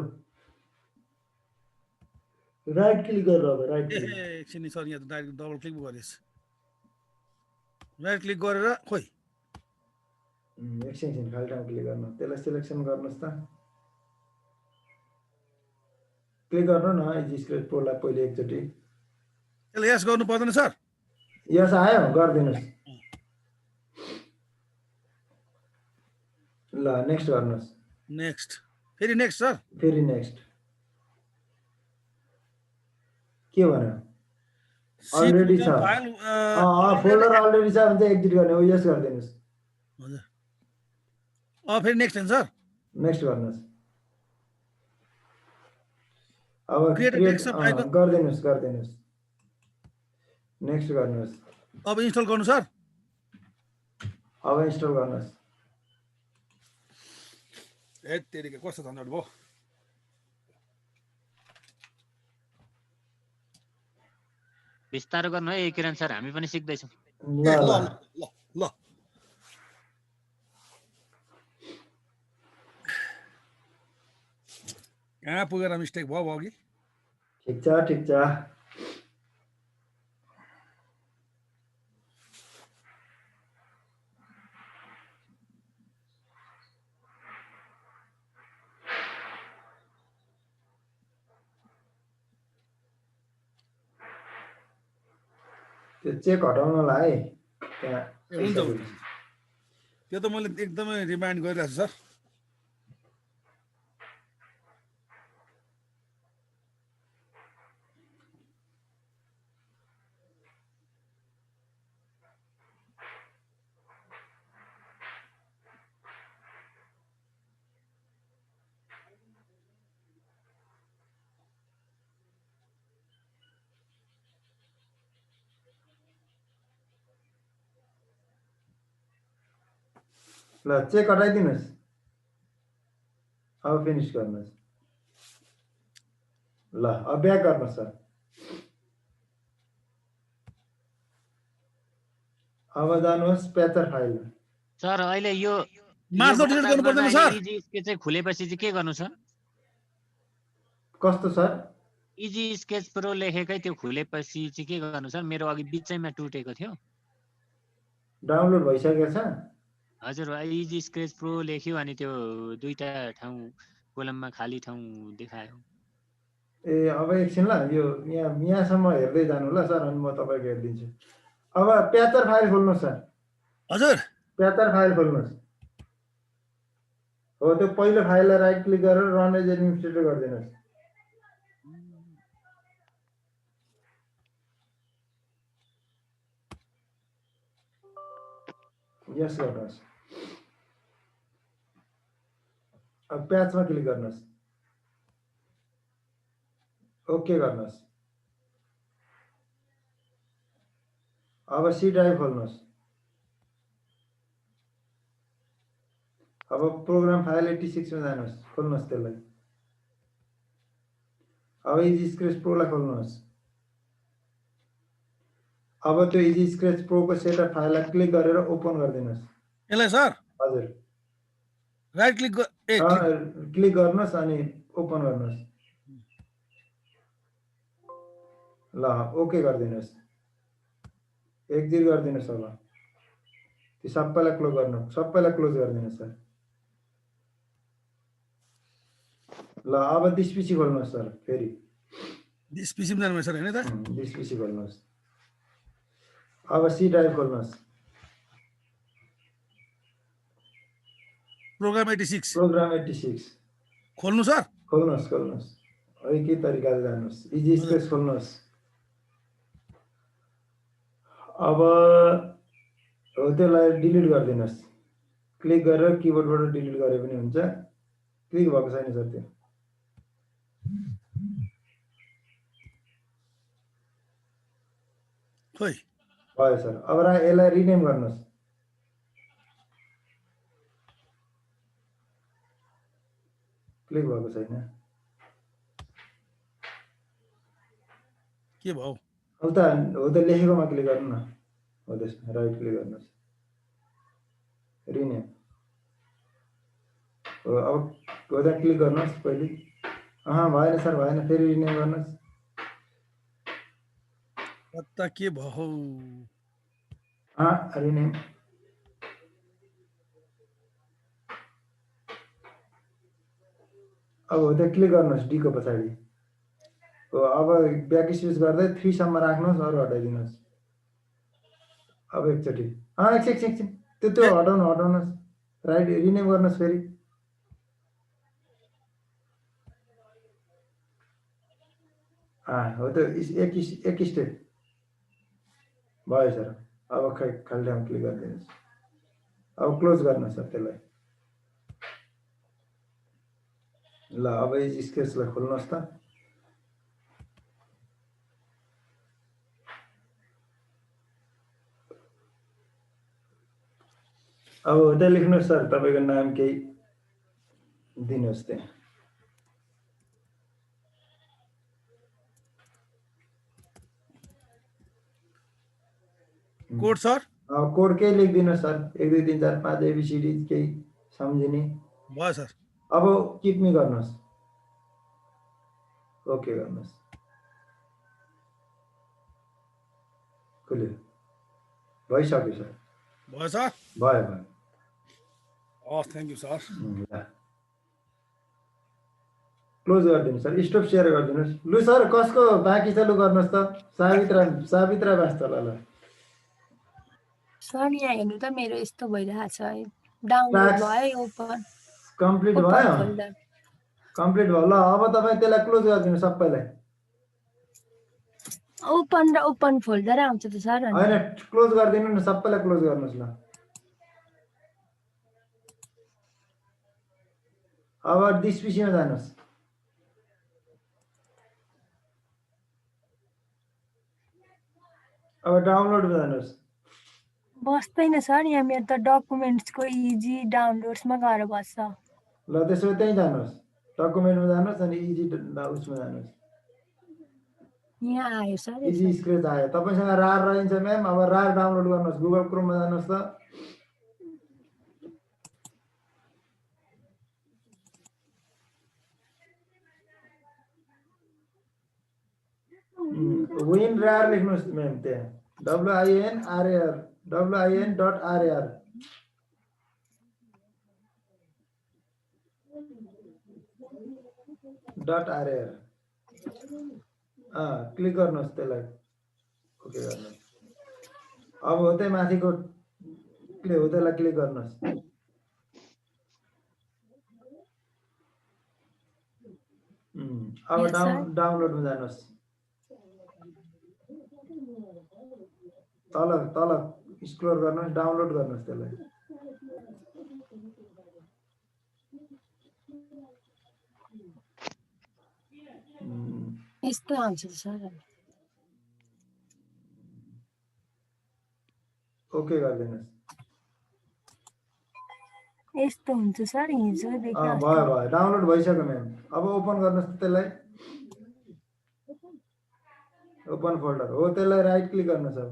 राइट क्लिक गर्नु अब राइट क्लिक एकछिन सर यहाँ डाइरेक्ट डबल क्लिक गरेछ राइट क्लिक गरेर खोइ एकछिन खाली ठाउँ क्लिक गर्नु त्यसलाई सिलेक्सन गर्नुहोस् त क्लिक गर्नु न इजी स्क्रेच प्रोलाई पहिले एकचोटि त्यसलाई यस गर्नु पर्दैन सर यस आयो गरिदिनुहोस् ल नेक्स्ट गर्नुहोस् नेक्स्ट फेरि नेक्स्ट सर फेरि नेक्स्ट के भन्यो अलरेडी छ फोल्डर अलरेडी छ भने चाहिँ एक्जिट गर्ने हो यस गरिदिनुहोस् हजुर फेरि नेक्स्ट हैन सर नेक्स्ट गर्नुहोस् अब गरिदिनुहोस् नेक्स्ट गर्नुहोस् अब इन्स्टल गर्नु सर अब इन्स्टल गर्नुहोस् ए तेरीको कस्तो झन्झट भयो बिस्तारो गर्नु है किरण सर हामी पनि सिक्दैछौँ ल कहाँ पुगेर मिस्टेक भयो अघि ठिक छ त्यो चेक हटाउनलाई हुन्छ त्यो त मैले एकदमै रिमाइन्ड गरिरहेको छु सर ल चेक हटाइदिनुहोस् अब फिनिश गर्नुहोस् ल अब ब्याक गर्नुहोस् सर अब जानुहोस् प्याचर फाइल सर अहिले यो मास्टर डिलिट गर्नु पर्दैन सर इजी स्केच चाहिँ खुलेपछि चाहिँ के गर्नु छ कस्तो सर इजी स्केच प्रो लेखेकै त्यो खुलेपछि चाहिँ के गर्नु सर? मेरो अघि बिचैमा टुटेको थियो। डाउनलोड भइसकेको छ? हजुर, इजी स्केच प्रो लेख्यो अनि त्यो दुईटा ठाउँ कोलममा खाली ठाउँ देखायो। ए अब एकछिन ल, यो यहाँसम्म हेर्दै जानु ल सर, अनि म तपाईँको हेरिदिन्छु। अब प्याचर फाइल खोल्नुहोस् सर। हजुर, प्याचर फाइल खोल्नुहोस्। हो त्यो पहिलो फाइललाई राइट क्लिक गरेर रन एज एडमिनिस्ट्रेटर गरिदिनुहोस्। यस गर्नुहोस्। अब प्याचमा क्लिक गर्नुहोस्। ओके गर्नुहोस्। अब सी ड्राइभ खोल्नुहोस्। अब प्रोग्राम फाइल 86 मा जानुहोस्, खोल्नुहोस् त्यसलाई। अब इजी स्केच प्रोलाई खोल्नुहोस्। अब त्यो इजी स्केच प्रोको सेटअप फाइललाई क्लिक गरेर ओपन गरिदिनुहोस्। यसलाई सर हजुर, राइट क्लिक क्लिक गर्नुहोस् अनि ओपन गर्नुहोस्। ल ओके गरिदिनुहोस्। एक्जिट गरिदिनुहोस्। अब त्यो सबैलाई क्लोज गर्नु, सबैलाई क्लोज गरिदिनुहोस् सर। ल अब दिसपिसी खोल्नुहोस् सर। फेरि दिसपिसीमा जानु सर हैन त? दिसपिसी खोल्नुहोस्। अब सी ड्राइभ खोल्नुहोस्। प्रोग्राम 86 खोल्नु सर। खोल्नुहोस्। एकै तरिकाले जानुहोस्। इजी स्पेस खोल्नुहोस्। अब हो त्यसलाई डिलिट गरिदिनुहोस्। क्लिक गरेर किबोर्डबाट डिलिट गरे पनि हुन्छ। क्लिक भएको छैन सर त्यो। खोइ भयो सर। अब यसलाई रिनेम गर्नुहोस्। क्लिक भएको छैन। के भयो? हो त लेखेकोमा क्लिक गर्नु न। हो त्यसमा राइट क्लिक गर्नुहोस्। रिनेम हो। अब हो त क्लिक गर्नुहोस् पहिले। भएन सर, भएन। फेरि रिनेम गर्नुहोस्। कता के भयो? रिनेम। अब हो त क्लिक गर्नुहोस् डी को पछाडि। हो अब ब्याक स्पेस गर्दै 3 सम्म राख्नुहोस्, अरू हटाइदिनुहोस्। अब एकचोटि एकछिन त्यो हटाउनुहोस्। राइट रिनेम गर्नुहोस् फेरि। हो त एक स्टेप भयो सर। अब खाली ठाउँ क्लिक गरिदिनुहोस्। अब क्लोज गर्नुहोस् सर त्यसलाई। ल अब इजी स्केचलाई खोल्नुहोस् त। अब हो त लेख्नुहोस् सर, तपाईँको नाम केही दिनुहोस् त्यहाँ। Code sir? कोड केही लेखिदिनुहोस् सर। 1 2 3 4 5 एबीसीडी केही सम्झिने भयो सर। अब किप मी गर्नुहोस्। ओके गर्नुहोस्। खुल्यो। भइसक्यो सर। भयो सर? भयो। Thank you sir. क्लोज गरिदिनु सर। स्टप सेयर गरिदिनुहोस्। लु सर, कसको बाँकी छ लु गर्नुहोस् त। सावित्रा वास्तला ल। सर यहाँ हेर्नु त, मेरो यस्तो भइरहेको छ है। डाउनलोड भयो ओपन कम्प्लिट भयो। कम्प्लिट भयो। ल अब तपाईँ त्यसलाई क्लोज गरिदिनु सबैलाई। ओपन र ओपन फोल्डर आउँछ त सर? हैन, क्लोज गरिदिनु न, सबैलाई क्लोज गर्नुहोस् ल। अब दिसपिसीमा जानुहोस्। अब डाउनलोडमा जानुहोस्। बस्दैन सर, यहाँ मेरो त डकुमेन्ट्सको इजी डाउनलोड्समा गएर बस्छ। ल त्यसो भए त्यहीँ जानुहोस्। डकुमेन्टमा जानुहोस् अनि इजी उसमा जानुहोस्। यहाँ आयो सर। इजी स्क्रेच आयो। तपाईँसँग रार रहन्छ म्याम। अब रार डाउनलोड गर्नुहोस्। गुगल क्रोममा जानुहोस् त। WinRAR लेख्नुहोस् म्याम त्यहाँ WINRAR WIN.RAR .RAR क्लिक गर्नुहोस् त्यसलाई ओके गर्नुहोस् अब हो त्यही माथिको क्लिक हो त्यसलाई क्लिक गर्नुहोस् अब डाउनलोडमा जानुहोस् तल तल स्क्रोल गर्नुहोस् डाउनलोड गर्नुहोस् त्यसलाई यस्तो आउँछ सर ओके गरिदिनुहोस् यस्तो हुन्छ सर हिजो भयो भयो डाउनलोड भइसक्यो म्याम अब ओपन गर्नुहोस् त्यसलाई ओपन फोल्डर हो त्यसलाई राइट क्लिक गर्नुहोस् अब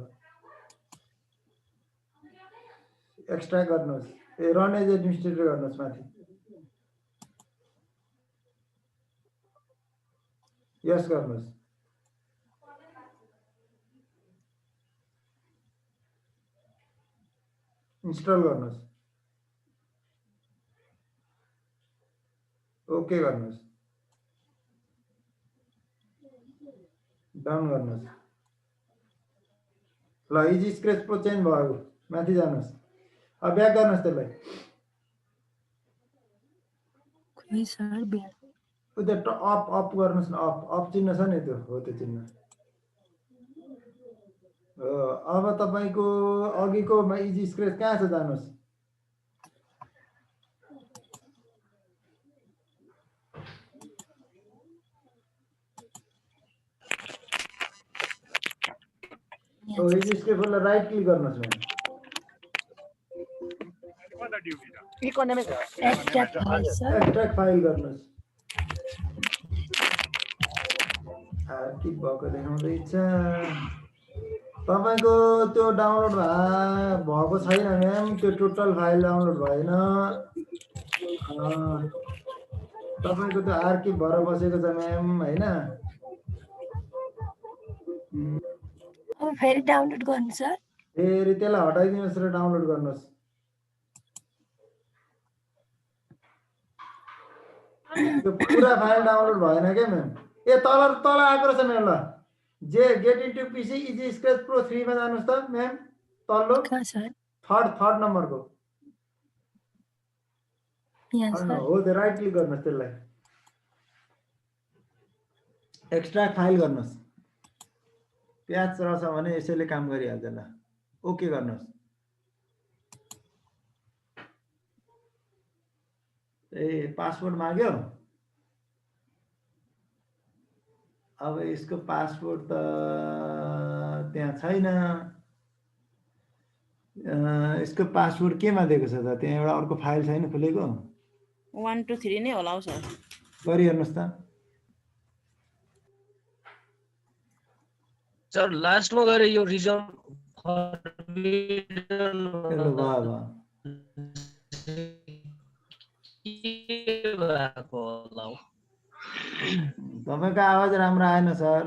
एक्सट्र्याक्ट गर्नुहोस् रन एज एडमिनिस्ट्रेटर गर्नुहोस् माथि यस गर्नुहोस् इन्स्टल गर्नुहोस् ओके गर्नुहोस् डाउन गर्नुहोस् ल इजी स्क्र्याच प्रो चेन्ज भयो माथि जानुहोस् अब ब्याक गर्नुहोस् त्यसलाई उता अप अप गर्नुहोस् न अप अप चिन्ह छ नि त्यो हो त्यो चिन्ह हो अब तपाईँको अघिको इजी स्क्र्याच कहाँ छ जानुहोस् इजी स्क्र्याचलाई राइट क्लिक गर्नुहोस् म्याम एक्सट्र्याक्ट फाइल गर्नुहोस् आर्किभ भएको देखाउँदैछ तपाईँको त्यो डाउनलोड भएको छैन म्याम त्यो टोटल फाइल डाउनलोड भएन तपाईँको त्यो आर्किभ भएर बसेको छ म्याम होइन अब फेरि डाउनलोड गर्नु सर फेरि त्यसलाई हटाइदिनुहोस् र डाउनलोड गर्नुहोस् त्यो पुरा फाइल डाउनलोड भएन क्या म्याम ए तल तल आएको रहेछ म्याम ल जे गेट इन्टु पिसी इजी स्क्र्याच प्रो 3 मा जानुहोस् त म्याम तल्लो थर्ड नम्बरको हो त्यो राइट क्लिक गर्नुहोस् त्यसलाई एक्सट्र्याक्ट फाइल गर्नुहोस् प्याच रहेछ भने यसैले काम गरिहाल्छ ल ओके गर्नुहोस् ए पासवर्ड माग्यो अब यसको पासवर्ड त त्यहाँ छैन यसको पासवर्ड केमा दिएको छ त त्यहाँ एउटा अर्को फाइल छैन खुलेको 1 2 3 नै होला सर गरिहेर्नुहोस् त सर लास्टमा गएर यो रिजन तपाईको आवाज राम्रो आएन सर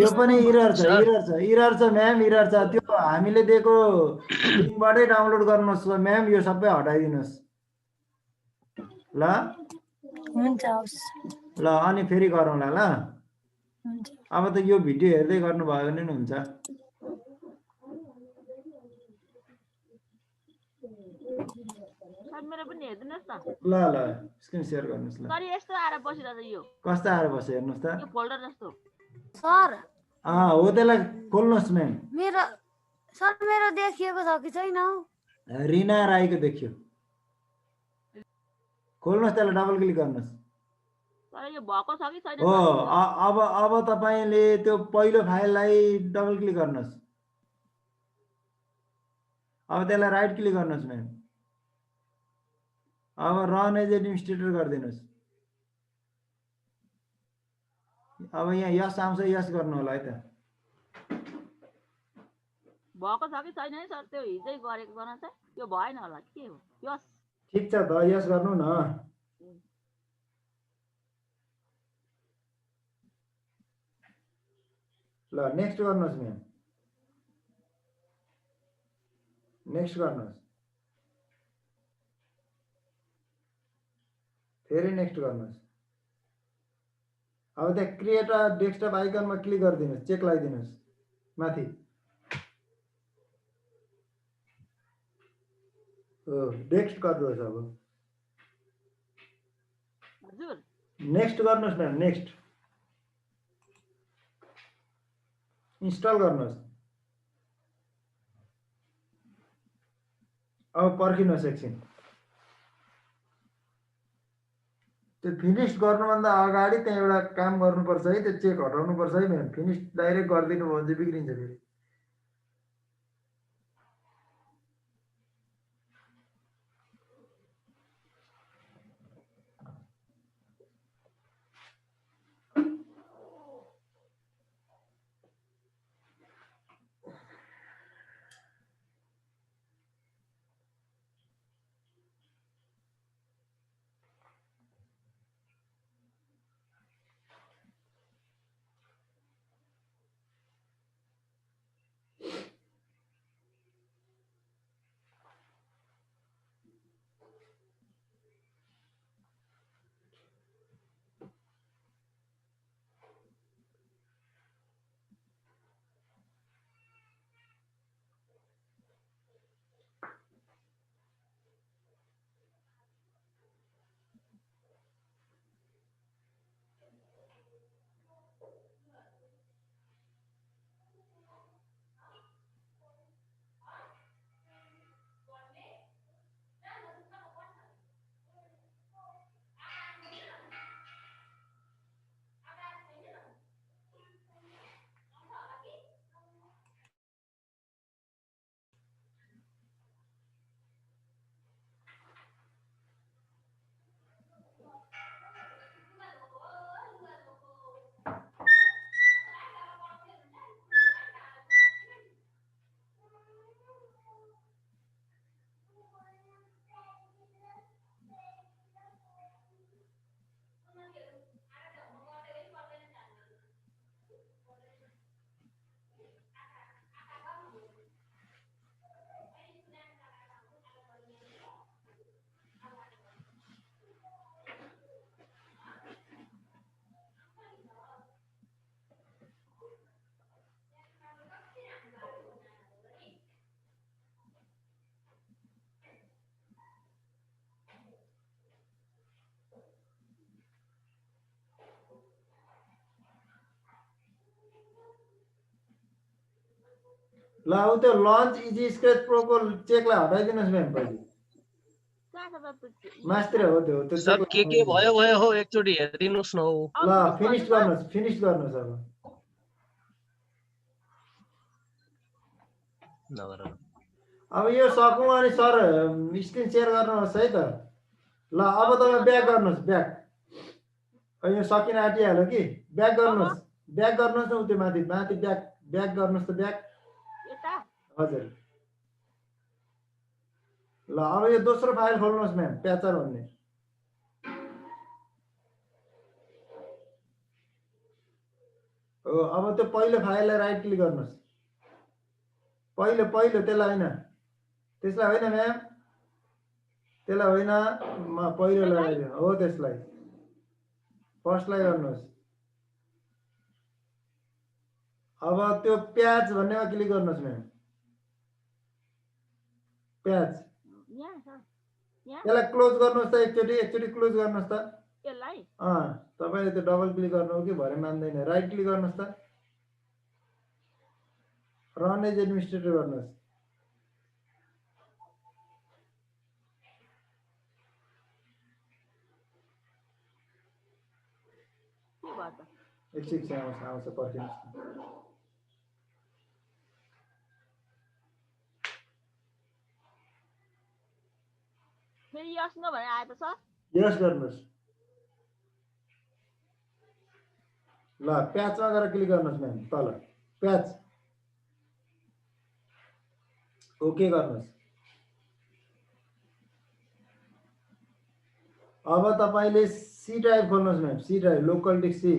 यो पनि इरर छ म्याम इरर छ त्यो हामीले दिएको लिंकबाटै डाउनलोड गर्नुहोस् म्याम यो सबै हटाइदिनुहोस् ल हुन्छ ल अनि फेरि गरौँला ल अब त यो भिडियो हेर्दै गर्नुभयो भने नि हुन्छ ल ल स्क्रिन शेयर गर्नुस् ल सर यस्तो आएर बसिरहेछ यो कस्तो आएर बस्यो हेर्नुस् त यो फोल्डर जस्तो सर हो त्यसलाई खोल्नुस् म्याम मेरो सर मेरो देखिएको छ कि छैन रिना राईको देखियो खोल्नुस् त्यसलाई डबल क्लिक गर्नुस् सर यो भएको छ कि छैन हो अब तपाईले त्यो पहिलो फाइललाई डबल क्लिक गर्नुस् अब त्यसलाई राइट क्लिक गर्नुस् म्याम अब रन एज एडमिनिस्ट्रेटर गरिदिनुस् अब यहाँ यस आउँछ यस गर्नु होला है त भएको छ कि छैन है सर त्यो हिजै गरेको गर्न चाहिँ त्यो भएन होला के हो यस ठीक छ त यस गर्नु न ल नेक्स्ट गर्नुहोस् म्याम, नेक्स्ट गर्नुहोस्, फेरि नेक्स्ट गर्नुहोस्। अब त्यहाँ क्रिएट अ डेस्कटप आइकनमा क्लिक गरिदिनुहोस्, चेक लगाइदिनुहोस् माथि। नेक्स्ट गर्नुहोस्। अब हजुर नेक्स्ट गर्नुहोस् म्याम, नेक्स्ट इन्स्टल गर्नुहोस्। अब पर्खिनुहोस् एकछिन। त्यो फिनिस गर्नुभन्दा अगाडि त्यहाँ एउटा काम गर्नुपर्छ है, त्यो चेक हटाउनुपर्छ है म्याम। फिनिस डाइरेक्ट गरिदिनु भयो भने चाहिँ बिग्रिन्छ फेरि। ल अब त्यो लन्च इजी स्केच प्रोको चेकलाई हटाइदिनुहोस् म्याम पहिले। मास्टर हो त्यो, त्यो सर के भयो भयो हो एकचोटि हेरिदिनुहोस् न हो। ल फिनिश गर्नुहोस्, फिनिश गर्नुहोस्। अब यो सकौँ अनि सर स्क्रिन सेयर गर्नुहोस् है त। ल अब तपाईँ ब्याक गर्नुहोस्, ब्याक। यो सकिन आँटिहाल्यो कि, ब्याक गर्नुहोस्, ब्याक गर्नुहोस् न उतै माथि माथि ब्याक, ब्याक गर्नुहोस् त ब्याक। हजुर ल अब यो दोस्रो फाइल खोल्नुहोस् म्याम, प्याचर भन्ने। हो अब त्यो पहिलो फाइललाई राइट क्लिक गर्नुहोस्। पहिलो त्यसलाई होइन, त्यसलाई होइन म्याम, त्यसलाई होइन, पहिलो लगाइदिनु हो, त्यसलाई फर्स्टलाई गर्नुहोस्। अब त्यो प्याच भन्नेमा क्लिक गर्नुहोस् म्याम, प्याच। यसलाई क्लोज गर्नुहोस् त एकचोटि क्लोज गर्नुहोस् त। तपाईँले त्यो डबल क्लिक गर्नु हो कि भरे मान्दैन। राइट क्लिक गर्नुहोस् त, रन एज एडमिनिस्ट्रेटर गर्नुहोस्। एकछिन आउँछ पर्खिनुहोस्। फेरि यस नो भने आयो त सर? यस गर्नुहोस्। ल प्याचमा गएर क्लिक गर्नुहोस् म्याम, तल प्याच, ओके गर्नुहोस्। अब तपाईले सी ड्राइभ खोल्नुहोस् ma'am, C drive, local disk C.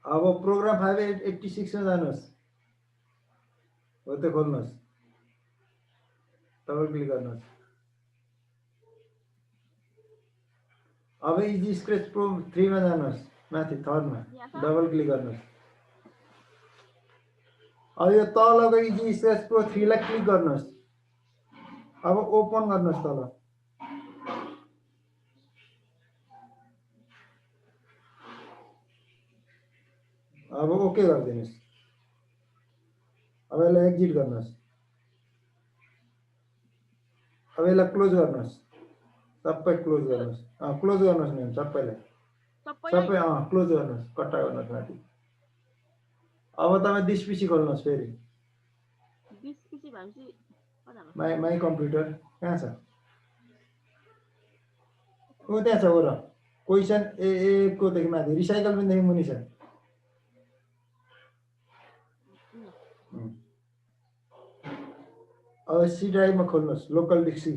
अब प्रोग्राम 586 मा जानुहोस् हो त्यो खोल्नुहोस् डबल क्लिक गर्नुहोस् अब इजी स्केच प्रो 3 मा जानुहोस् माथि थर्ड मा डबल क्लिक गर्नुहोस् अब यो तलको इजी स्केच प्रो 3 लाई क्लिक गर्नुहोस् अब ओपन गर्नुहोस् तल अब ओके गरिदिनुहोस् अब यसलाई एक्जिट गर्नुहोस् अब यसलाई क्लोज गर्नुहोस् सबै क्लोज गर्नुहोस् क्लोज गर्नुहोस् नि सबैलाई सबै क्लोज गर्नुहोस् कट्टा गर्नुहोस् माथि अब तपाईँ डिसपिसी खोल्नुहोस् फेरि माई कम्प्युटर कहाँ छ ओ त्यहाँ छ हो र क्वेसन ए को देखि माथि रिसाइकल पनि देखि मुनि छ अब सी ड्राइभमा खोल्नुहोस् लोकल डिस्क सी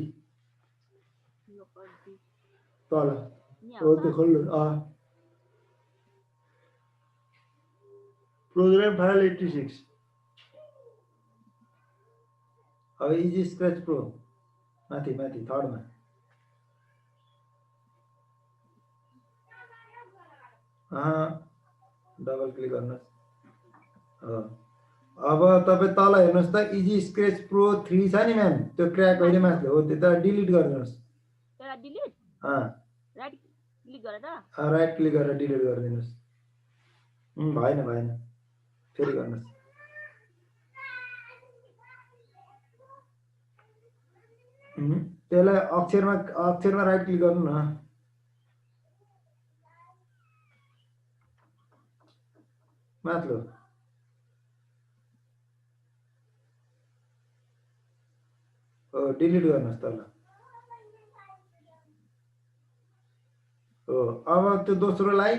तल हो त्यो खोल्नुहोस् प्रोग्राम फाइल 86 अब इजी स्केच प्रो माथि माथि थर्डमा डबल क्लिक गर्नुहोस् अब तपाईँ तल हेर्नुहोस् त इजी स्केच प्रो 3 छ नि म्याम त्यो क्र्याक अहिले माथि हो त्यो त डिलिट गरिदिनुहोस् राइट क्लिक गरेर डिलिट गरिदिनुहोस् भएन भएन फेरि गर्नुहोस् त्यसलाई अक्षरमा राइट क्लिक गर्नु न माथिल्लो डिलिट गर्नुहोस् तल हो अब त्यो दोस्रोलाई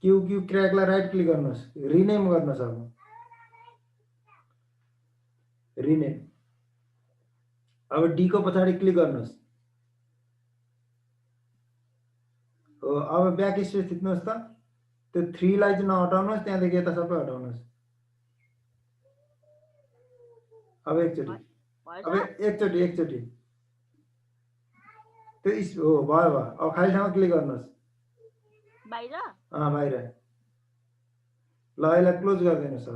क्यू क्र्याकलाई राइट क्लिक गर्नुहोस् रिनेम गर्नुहोस् अब रिनेम अब डी को पछाडि क्लिक गर्नुहोस् हो अब ब्याक स्पेस थिच्नुहोस् त त्यो 3 लाई चाहिँ नहटाउनुहोस् त्यहाँदेखि यता सबै हटाउनुहोस् अब एकचोटि त्यो हो भयो अब खाली ठाउँमा क्लिक गर्नुहोस् बाहिर बाहिर ल यसलाई क्लोज गरिदिनुहोस्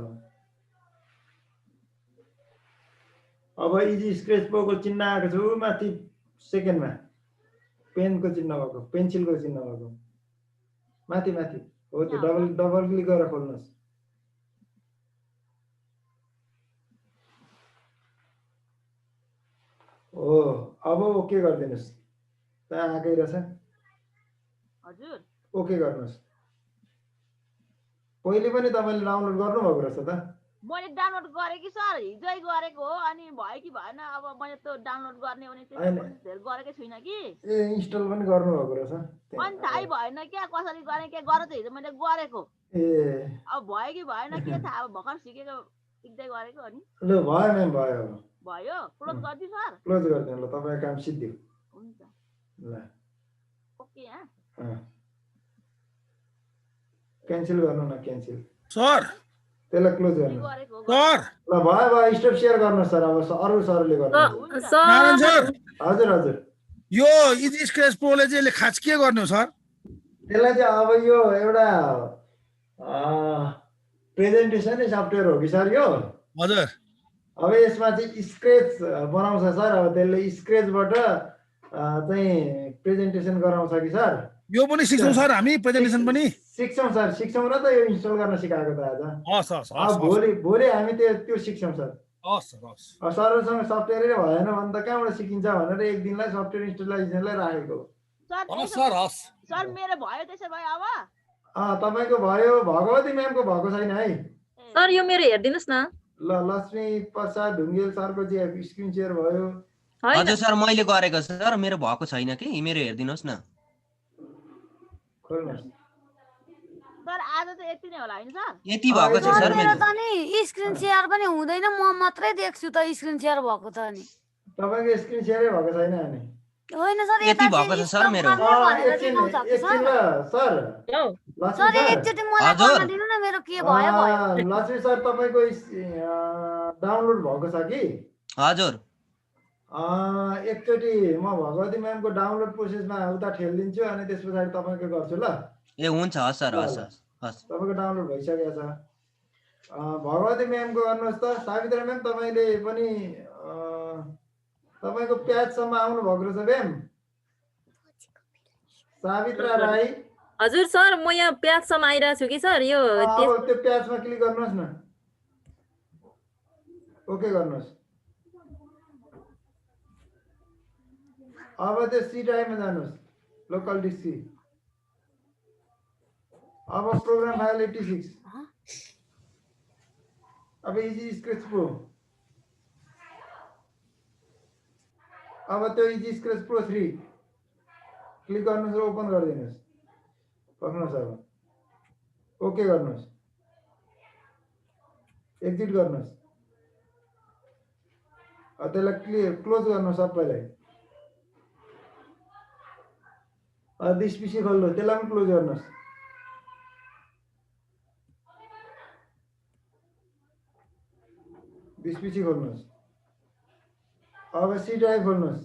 अब इजी स्केच प्रोको चिन्ह आएको छ माथि सेकेन्डमा पेनको चिन्ह भएको पेन्सिलको चिन्ह भएको माथि माथि हो त्यो डबल क्लिक गरेर खोल्नुहोस् हो अब ओके गरिदिनुहोस् त्यहाँ आएकै रहेछ हजुर ओके गर्नुहोस् पहिले पनि तपाईँले डाउनलोड गर्नुभएको रहेछ त मैले डाउनलोड गरेँ कि सर हिजै गरेको हो अनि भयो कि भएन अब मैले त्यो डाउनलोड गर्ने भने धेरै गरेकै छुइनँ कि ए इन्स्टल पनि गर्नुभएको रहेछ अनि थाहै भएन क्या कसरी गरेँ के गरेँ त हिजो मैले गरेको ए अब भयो कि भएन के थाहा अब भर्खर सिकेको सिक्दै गरेको हो नि ल भयो म्याम भयो भयो क्लोज गरिदिनु सर क्लोज गरिदिनु ल तपाईँको काम सिद्धियो हुन्छ ल ओके क्यान्सल गर्नु न क्यान्सल सर त्यसलाई क्लोज गर्नु सर ल भयो स्टप शेयर गर्नुहोस् सर अब अरू सरले गर्नुहोस् नारायण सर हजुर हजुर यो इजी स्केच प्रोले चाहिँ खास के गर्नु सर त्यसलाई चाहिँ अब यो एउटा प्रेजेन्टेसन सफ्टवेयर हो कि सर यो हजुर अब यसमा चाहिँ स्केच बनाउँछ सर अब त्यसले स्केचबाट चाहिँ प्रेजेन्टेसन गराउँछ कि सर यो पनि सिक्छौँ सर हामी प्रेजेन्टेसन पनि सिक्छौँ सर सिक्छौँ र त यो इन्स्टल गर्न सिकाएको त आज भोलि हामी त्यो सिक्छौँ सर सरसँग सफ्टवेयर भएन भने त कहाँबाट सिकिन्छ भनेर एक दिनलाई सफ्टवेयर इन्स्टलाइजेसनलाई राखेको सर मेरो भयो त्यसो भए अब तपाईँको भयो भगवती म्यामको भएको छैन है सर यो मेरो हेरिदिनुहोस् न ल लक्ष्मी प्रसाद ढुङ्गेल सरको चाहिँ स्क्रिन शेयर भयो हजुर सर मैले गरेको सर मेरो भएको छैन कि मेरो हेरिदिनुहोस् न सर आज त यति नै होला हैन सर यति भएको छ सर मेरो त नि स्क्रिन शेयर पनि हुँदैन म मात्रै देख्छु त स्क्रिन शेयर भएको त नि तपाईको स्क्रिन शेयरै भएको छैन अनि होइन सर यति भएको छ सर मेरो एकछिन ल सर सर एकचोटि मलाई गर्न दिनु न मेरो के भयो भयो लक्ष्मी सर तपाईँको डाउनलोड भएको छ कि हजुर एकचोटि म भगवती म्यामको डाउनलोड प्रोसेसमा उता ठेलिदिन्छु अनि त्यस पछाडि तपाईँको गर्छु ल ए हुन्छ हस् सर हस् हस् तपाईँको डाउनलोड भइसकेको छ भगवती म्यामको गर्नुहोस् त सावित्रा म्याम तपाईँले पनि तपाईँको प्याजसम्म आउनु भएको रहेछ म्याम सावित्रा राई हजुर सर म यहाँ प्याजसम्म आइरहेको छु कि सर यो त्यो प्याजमा क्लिक गर्नुहोस् न ओके गर्नुहोस् अब त्यो सी ड्राइभमा जानुहोस् लोकल डिस्क सी अब प्रोग्राम फाइल 86 अब इजी स्केच प्रो अब त्यो इजी स्केच प्रो 3 क्लिक गर्नुहोस् र ओपन गरिदिनुहोस् पक्नुहोस् अब ओके गर्नुहोस् एक्जिट गर्नुहोस् त्यसलाई क्लोज गर्नुहोस् सबैलाई दिस पिसी खोल्नु त्यसलाई पनि क्लोज गर्नुहोस् दिस पिसी खोल्नुहोस् अब सी ड्राइभ खोल्नुहोस्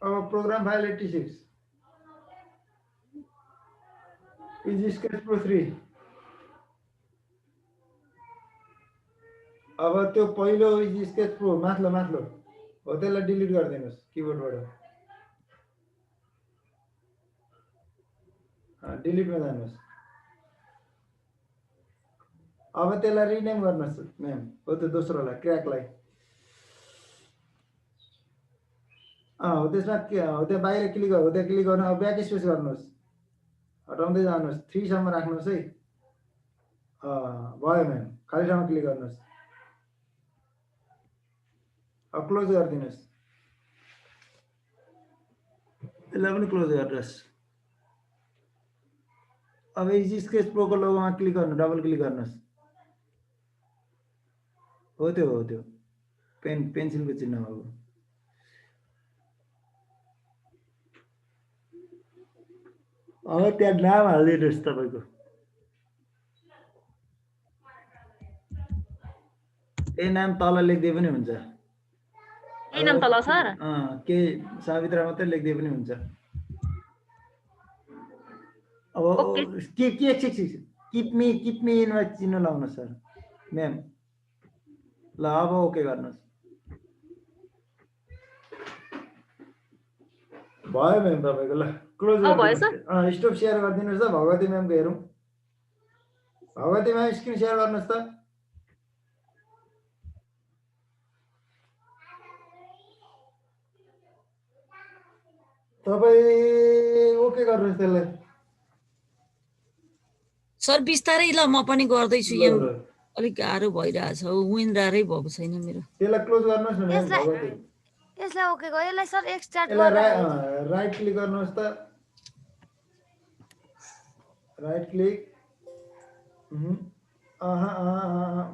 अब program file 86 easy sketch pro 3 अब त्यो पहिलो इजी स्केच प्रो माथलो हो त्यसलाई डिलिट गरिदिनुहोस् किबोर्डबाट डिलिटमा जानुहोस् अब त्यसलाई रिनेम गर्नुहोस् म्याम हो त्यो दोस्रोलाई क्र्याकलाई हो त्यसमा हो त्यो बाहिर क्लिक हो त्यहाँ क्लिक गर्नु अब ब्याक स्पेस गर्नुहोस् हटाउँदै जानुहोस् 3 सम्म राख्नुहोस् है भयो म्याम खाली ठाउँमा क्लिक गर्नुहोस् अब क्लोज गरिदिनुहोस् यसलाई पनि क्लोज गर्नुहोस् अब इजी स्केच प्रोको लोगोमा क्लिक गर्नु डबल क्लिक गर्नुहोस् हो त्यो पेन्सिलको चिन्ह हो अब त्यहाँ नाम हालिदिनुहोस् तपाईँको ए नाम तल लेख्दै पनि हुन्छ यही नाम तल सर के सावित्रा मात्रै लेख्दै पनि हुन्छ अब के किप मी इनमा चिन्ह लाउनु सर म्याम ल अब ओके गर्नुहोस् भयो म्याम तपाईँको ल क्लोज गर्नुहोस् स्टप सेयर गरिदिनुहोस् त भगवती म्यामको हेरौँ भगवती म्याम स्क्रिन सेयर गर्नुहोस् त तपाईँ ओके गर्नुहोस् त्यसलाई सर बिस्तारै ल म पनि गर्दैछु यहाँ अलिक गाह्रो भइरहेछ विन रारै भएको छैन मेरो त्यसलाई क्लोज गर्नुहोस् न म्याम भगवती यसलाई ओके गयो यसलाई सर एक्सट्र्याक्ट गरेर राइट क्लिक गर्नुहोस् त राइट क्लिक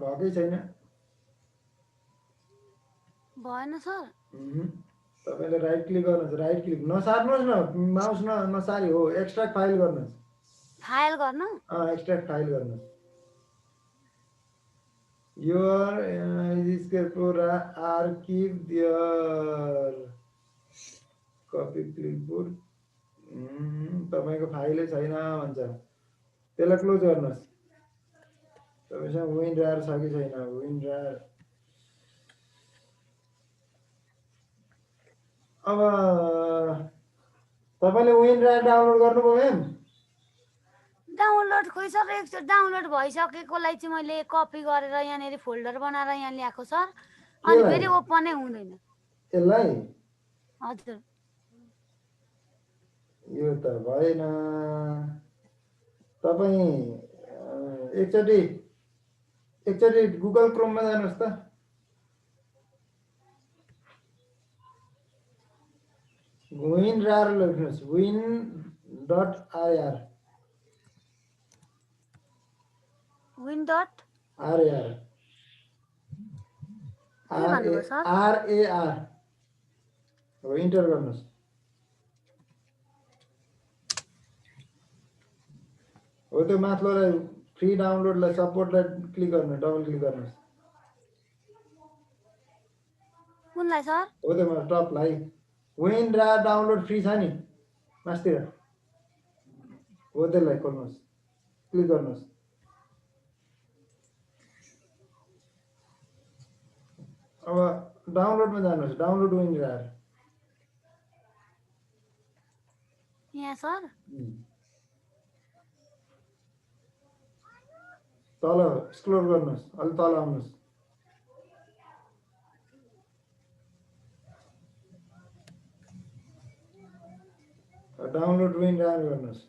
भएकै छैन भएन सर तपाईले राइट क्लिक गर्नुहोस् राइट क्लिक नसार्नुहोस् न माउस नसारी हो एक्सट्र्याक्ट फाइल गर्नुहोस् फाइल गर्न एक्सट्र्याक्ट फाइल गर्नुहोस् your archive there copy clipboard तपाईको फाइलै छैन भन्छ त्यसलाई क्लोज गर्नुहोस् तपाईसँग विनरार छ कि छैन विनरार अब तपाईले विनरार डाउनलोड गर्नुभयो म्याम डाउनलोड खोइ सर एकचोटि डाउनलोड भइसकेकोलाई चाहिँ मैले कपी गरेर यहाँनिर फोल्डर बनाएर यहाँ ल्याएको सर अनि फेरि ओपनै हुँदैन यसलाई हजुर यो त भएन तपाई एकचोटि गुगल क्रोममा जानुहोस् त WinRAR लेख्नुहोस् win.ir win.ir भन्नुभयो सर? RAR अब इन्टर गर्नुहोस्। हो त्यो माथिल्लोलाई फ्री डाउनलोडलाई सपोर्टलाई क्लिक गर्नु, डबल क्लिक गर्नुहोस्। कुनलाई सर? हो त्यो टपलाई WinRAR डाउनलोड फ्री छ नि मास्तिर, हो त्यसलाई खोल्नुहोस्, क्लिक गर्नुहोस्। अब डाउनलोडमा जानुहोस्, डाउनलोड WinRAR। यहाँ सर? तल स्क्रोल गर्नुहोस्, अलि तल आउनुहोस्। डाउनलोड WinRAR गर्नुहोस्।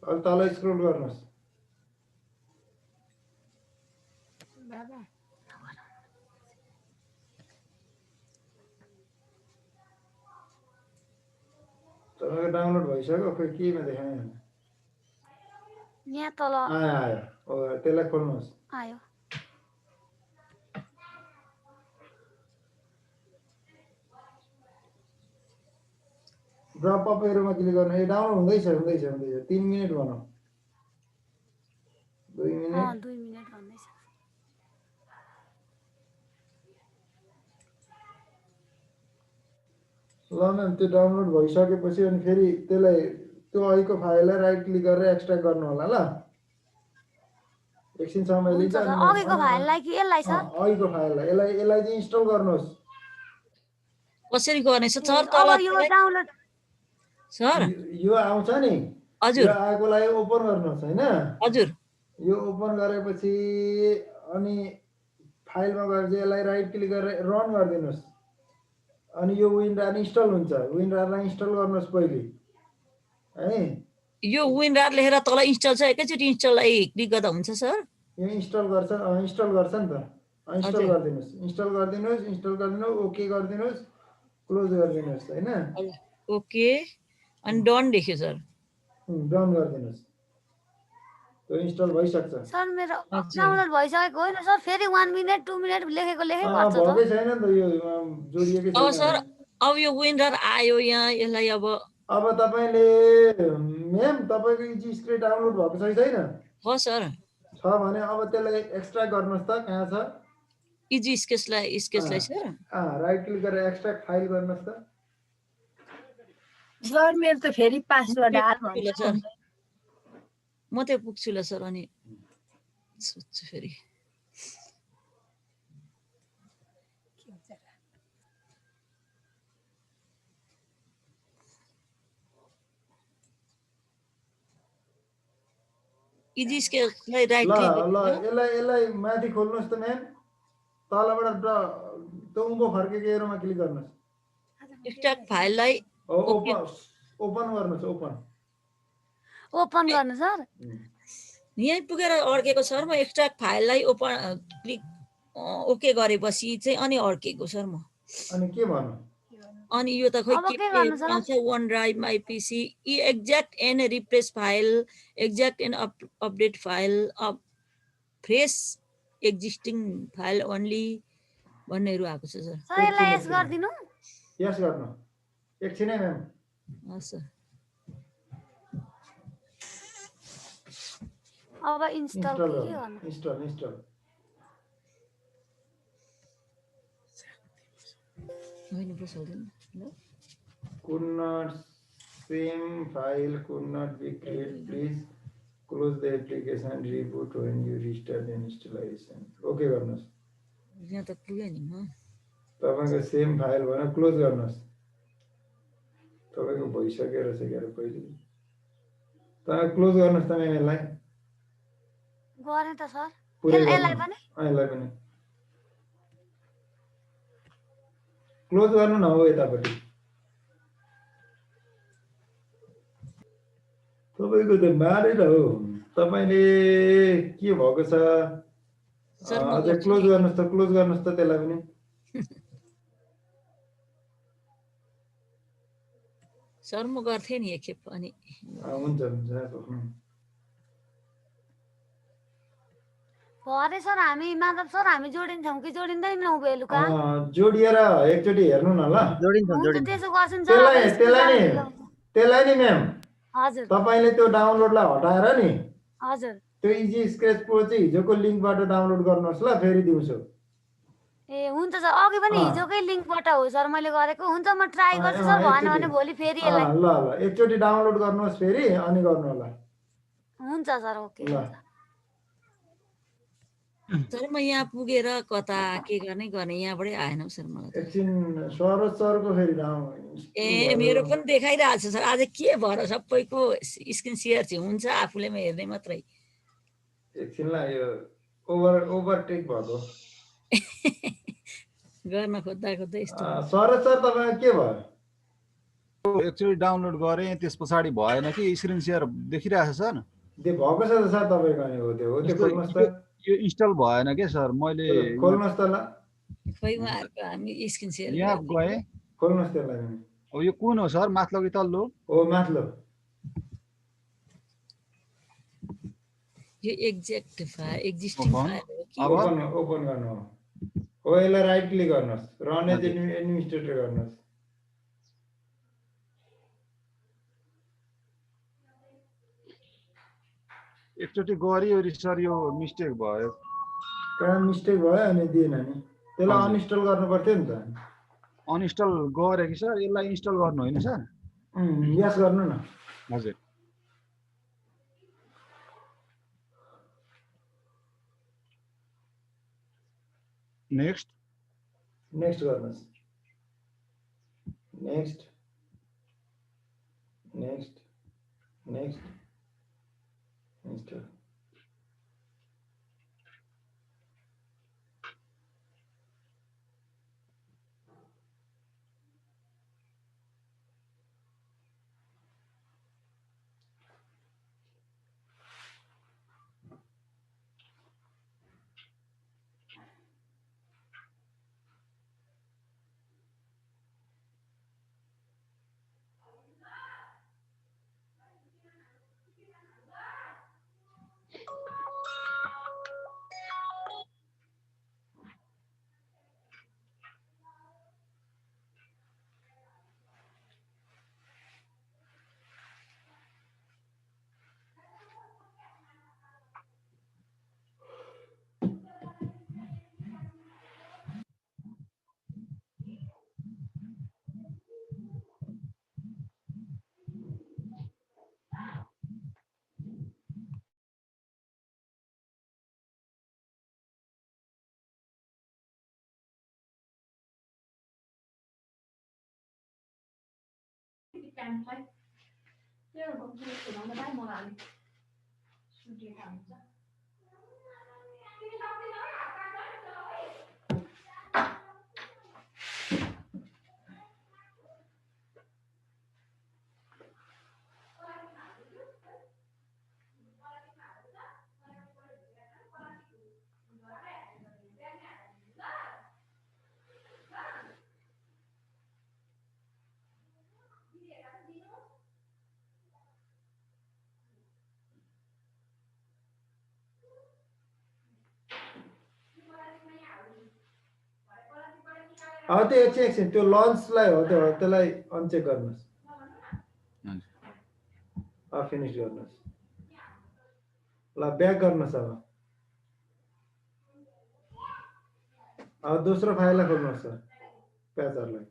अलि तल स्क्रोल गर्नुहोस्। तपाईँको डाउनलोड भइसक्यो, खोइ केमा देखाएन। यहाँ तल आयो, हो त्यसलाई खोल्नुहोस्। आयो। ड्रप अप एरोमा क्लिक गर्नु। ए डाउनलोड हुँदैछ हुँदैछ हुँदैछ। 3 मिनेट भनौँ, 2 मिनेट। 2 मिनेट भन्दैछ। ल म्याम त्यो डाउनलोड भइसकेपछि अनि फेरि त्यसलाई त्यो अहिलेको फाइललाई राइट क्लिक गरेर एक्सट्र्याक्ट गर्नु होला ल। एकछिन समय लिन्छ। अघिको फाइललाई कि यसलाई सर? अघिको फाइललाई, यसलाई चाहिँ इन्स्टल गर्नुहोस्। कसरी गर्ने सर? अब यो डाउनलोड सर यो आउँछ नि, हजुर, यो आएकोलाई ओपन गर्नुहोस् हैन? हजुर। यो ओपन गरेपछि अनि फाइलमा गएर चाहिँ यसलाई राइट क्लिक गरेर रन गरिदिनुहोस्। अनि यो WinRAR इन्स्टल हुन्छ। WinRARलाई इन्स्टल गर्नुहोस् पहिले है। यो WinRAR लेखेर तल इन्स्टल छ, एकैचोटि इन्स्टललाई क्लिक गर्दा हुन्छ सर? यो इन्स्टल गर्छ नि त। इन्स्टल गरिदिनुहोस्, इन्स्टल गरिदिनुहोस्, ओके गरिदिनुहोस्, क्लोज गरिदिनुहोस् हैन? ओके अनि डन लेख्यो सर। डन गरिदिनुहोस्। त्यो इन्स्टल भइसक्छ। सर मेरो डाउनलोड भइसकेको होइन सर, फेरि 1 मिनेट 2 मिनेट लेखेको गर्छ त। भएकै छैन नि त, यो जोडिएकै छैन। अब सर अब यो WinRAR आयो यहाँ, यसलाई अब तपाईले म्याम तपाईको इजी स्क्रिप्ट डाउनलोड भएको छैन? हो सर। छ भने अब त्यसलाई एक्सट्र्याक्ट गर्नुहोस् त। कहाँ छ इजी स्केचलाई सर? राइट क्लिक गरेर एक्सट्र्याक्ट फाइल गर्नुहोस् त। सर मेरो त फेरि पासवर्ड हाल्नु सर, म त्यहाँ पुग्छु ल सर। अनि सोध्छु फेरि। इजी स्केचलाई राइट क्लिक यसलाई माथि खोल्नुहोस् त म्याम। तलबाट त्यो उँभो फर्केको एरोमा क्लिक गर्नुहोस्। एक्सट्र्याक्ट फाइललाई ओपन गर्नुहोस्। ओपन गर्नु सर। यहीँ पुगेर अड्केको सर म। एक्सट्र्याक्ट फाइललाई ओपन क्लिक ओके गरेपछि चाहिँ अनि अड्केको सर म। अनि के भन्नु? अनि यो त खोइ के आउँछ? OneDrive MyPC exact and replace file, exact and update file, fresh existing file only भन्नेहरू आएको छ सर। सर यसलाई यस गर्दिनु? यस गर्नु। एकछिनै म्याम। हस् सर। अब इन्स्टल के गर्नु? Install could not same file could not be created. Please close the application and reboot when you restart the installation. Okay गर्नुहोस्। यहाँ त पुग्यो नि म। तपाईको सेम फाइल भने क्लोज गर्नुहोस्। तपाईको भइसक्यो रहेछ के अरे पहिले। तपाईँ क्लोज गर्नुहोस् त म्याम यसलाई। गरे त सर। यसलाई पनि क्लोज गर्नु न हो यतापट्टि। तपाईको त मारे त हो। तपाईले के भएको छ? अझै क्लोज गर्नुहोस् त, त्यसलाई पनि। सर म गर्थेँ नि एकखेप अनि हुन्छ हुन्छ भरे सर हामी माधव सर हामी जोडिन्छौँ कि जोडिँदैनौँ बेलुका जोडिएर एकचोटि हेर्नु न ल हुन्छ त्यसो गर्छौँ सर त्यसलाई नि म्याम हजुर तपाईले त्यो डाउनलोडलाई हटाएर नि हजुर त्यो इजी स्केच प्रो चाहिँ हिजोको लिङ्कबाट डाउनलोड गर्नुहोस् ल फेरि दिउँसो ए हुन्छ सर अघि पनि हिजोकै लिङ्कबाट हो सर मैले गरेको हुन्छ म ट्राई गर्छु सर भएन भने भोलि फेरि यसलाई ल ल एकचोटि डाउनलोड गर्नुहोस् फेरि अनि गर्नु होला हुन्छ सर ओके सर म यहाँ पुगेर कता के गर्ने यहाँबाटै आएन सर मलाई एकछिन सरोज सरको फेरि ए मेरो पनि देखाइरहेको छ सर आज के भएर सबैको स्क्रिन सेयर चाहिँ हुन्छ आफूले हेर्ने मात्रै एकछिनलाई यो ओभरटेक भएको गर्न खोज्दा खोज्दै यस्तो सरोज सर तपाईको के भयो एकचोटि डाउनलोड गरेँ त्यस पछाडि भएन कि स्क्रिन सेयर देखिरहेको छ सर त्यो भएको छ त सर तपाईको अनि हो त्यो खोल्नुहोस् त यो इन्स्टल भएन के सर मैले खोल्नुहोस् त ल खै उहाँहरुको हामी स्क्रिन सेयर यहाँ गए खोल्नुहोस् त्यसलाई अब यो कुन हो सर माथिल्लो कि तल्लो हो माथिल्लो यो एक्जिस्टिङ फाइल अब ओपन गर्नु हो यसलाई राइट क्लिक गर्नुहोस् रन एज एडमिनिस्ट्रेटर गर्नुहोस् एकचोटि गरियो सर यो मिस्टेक भयो कहाँ मिस्टेक भयो अनि दिएन नि त्यसलाई अनइन्स्टल गर्नु पर्थ्यो नि त अनइन्स्टल गरे कि सर यसलाई इन्स्टल गर्नु होइन सर यस गर्नु न हजुर नेक्स्ट गर्नुहोस् नेक्स्ट अब त्यो एकछिन त्यो लन्चलाई हो त्यो त्यसलाई अनचेक गर्नुहोस् फिनिश गर्नुहोस् ल ब्याक गर्नुहोस् अब दोस्रो फाइललाई खोल्नुहोस् सर प्याचरलाई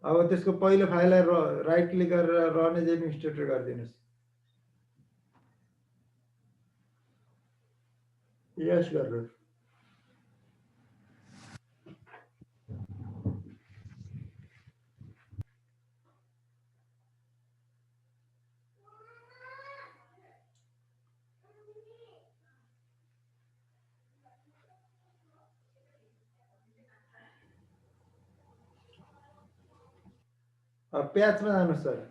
अब त्यसको पहिलो फाइललाई राइट क्लिक गरेर रन एज एडमिनिस्ट्रेटर गरिदिनुहोस् यस गर्नुहोस् अब प्याचमा जानुहोस् सर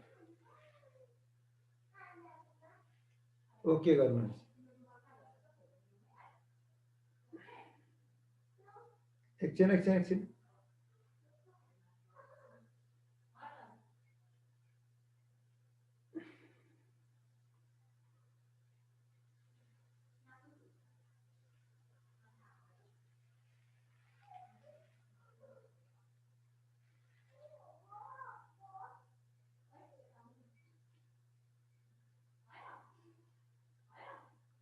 ओके गर्नुहोस् एकछिन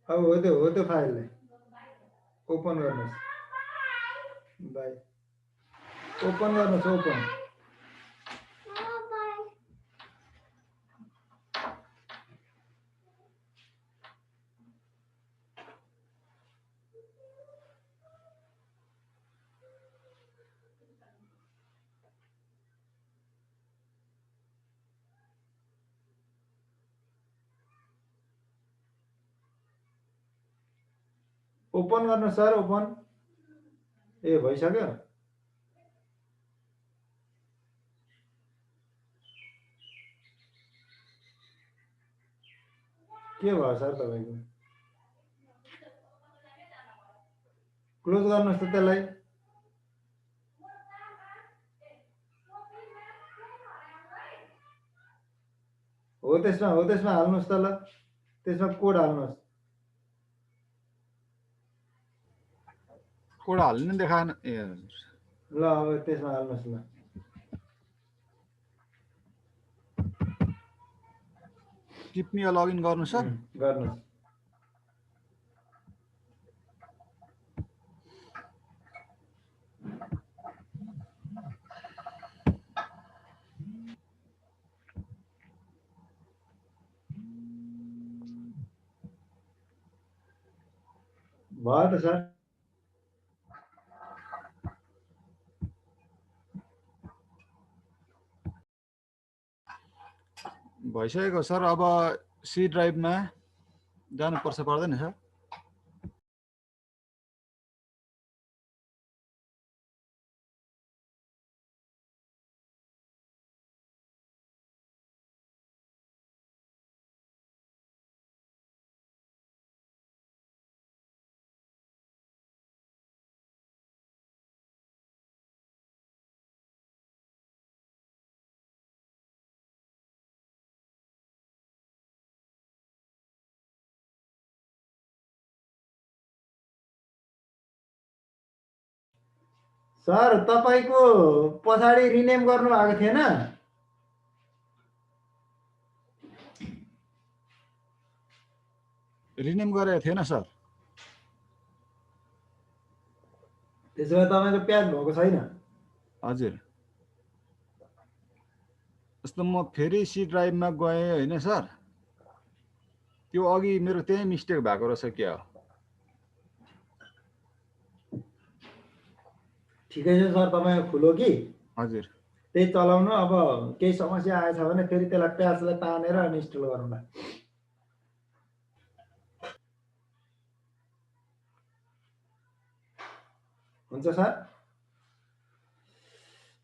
अब हो त्यो फाइललाई ओपन गर्नुहोस् भाइ ओपन गर्नुहोस् ओपन ओपन गर्नुहोस् सर ओपन ए भइसक्यो के भयो सर तपाईको क्लोज गर्नुहोस् त त्यसलाई हो त्यसमा हाल्नुहोस् त ल त्यसमा कोड हाल्नुहोस् कोड हाल्नु देखाएन ए ल अब त्यसमा हाल्नुहोस् ल टिप्नी लगइन गर्नु सर गर्नुहोस् भयो त सर भइसकेको सर अब सी ड्राइभमा जानुपर्छ पर्दैन सर सर तपाईको पछाडि रिनेम गर्नु भएको थिएन रिनेम गरेको थिएन सर त्यसो भए तपाईको प्याज भएको छैन हजुर जस्तो म फेरि सी ड्राइभमा गएँ होइन सर त्यो अघि मेरो त्यही मिस्टेक भएको रहेछ क्या हो ठिकै छ सर तपाईको खुलो कि हजुर त्यही चलाउनु अब केही समस्या आएछ भने फेरि त्यसलाई प्याचलाई तानेर इन्स्टल गरौँला हुन्छ सर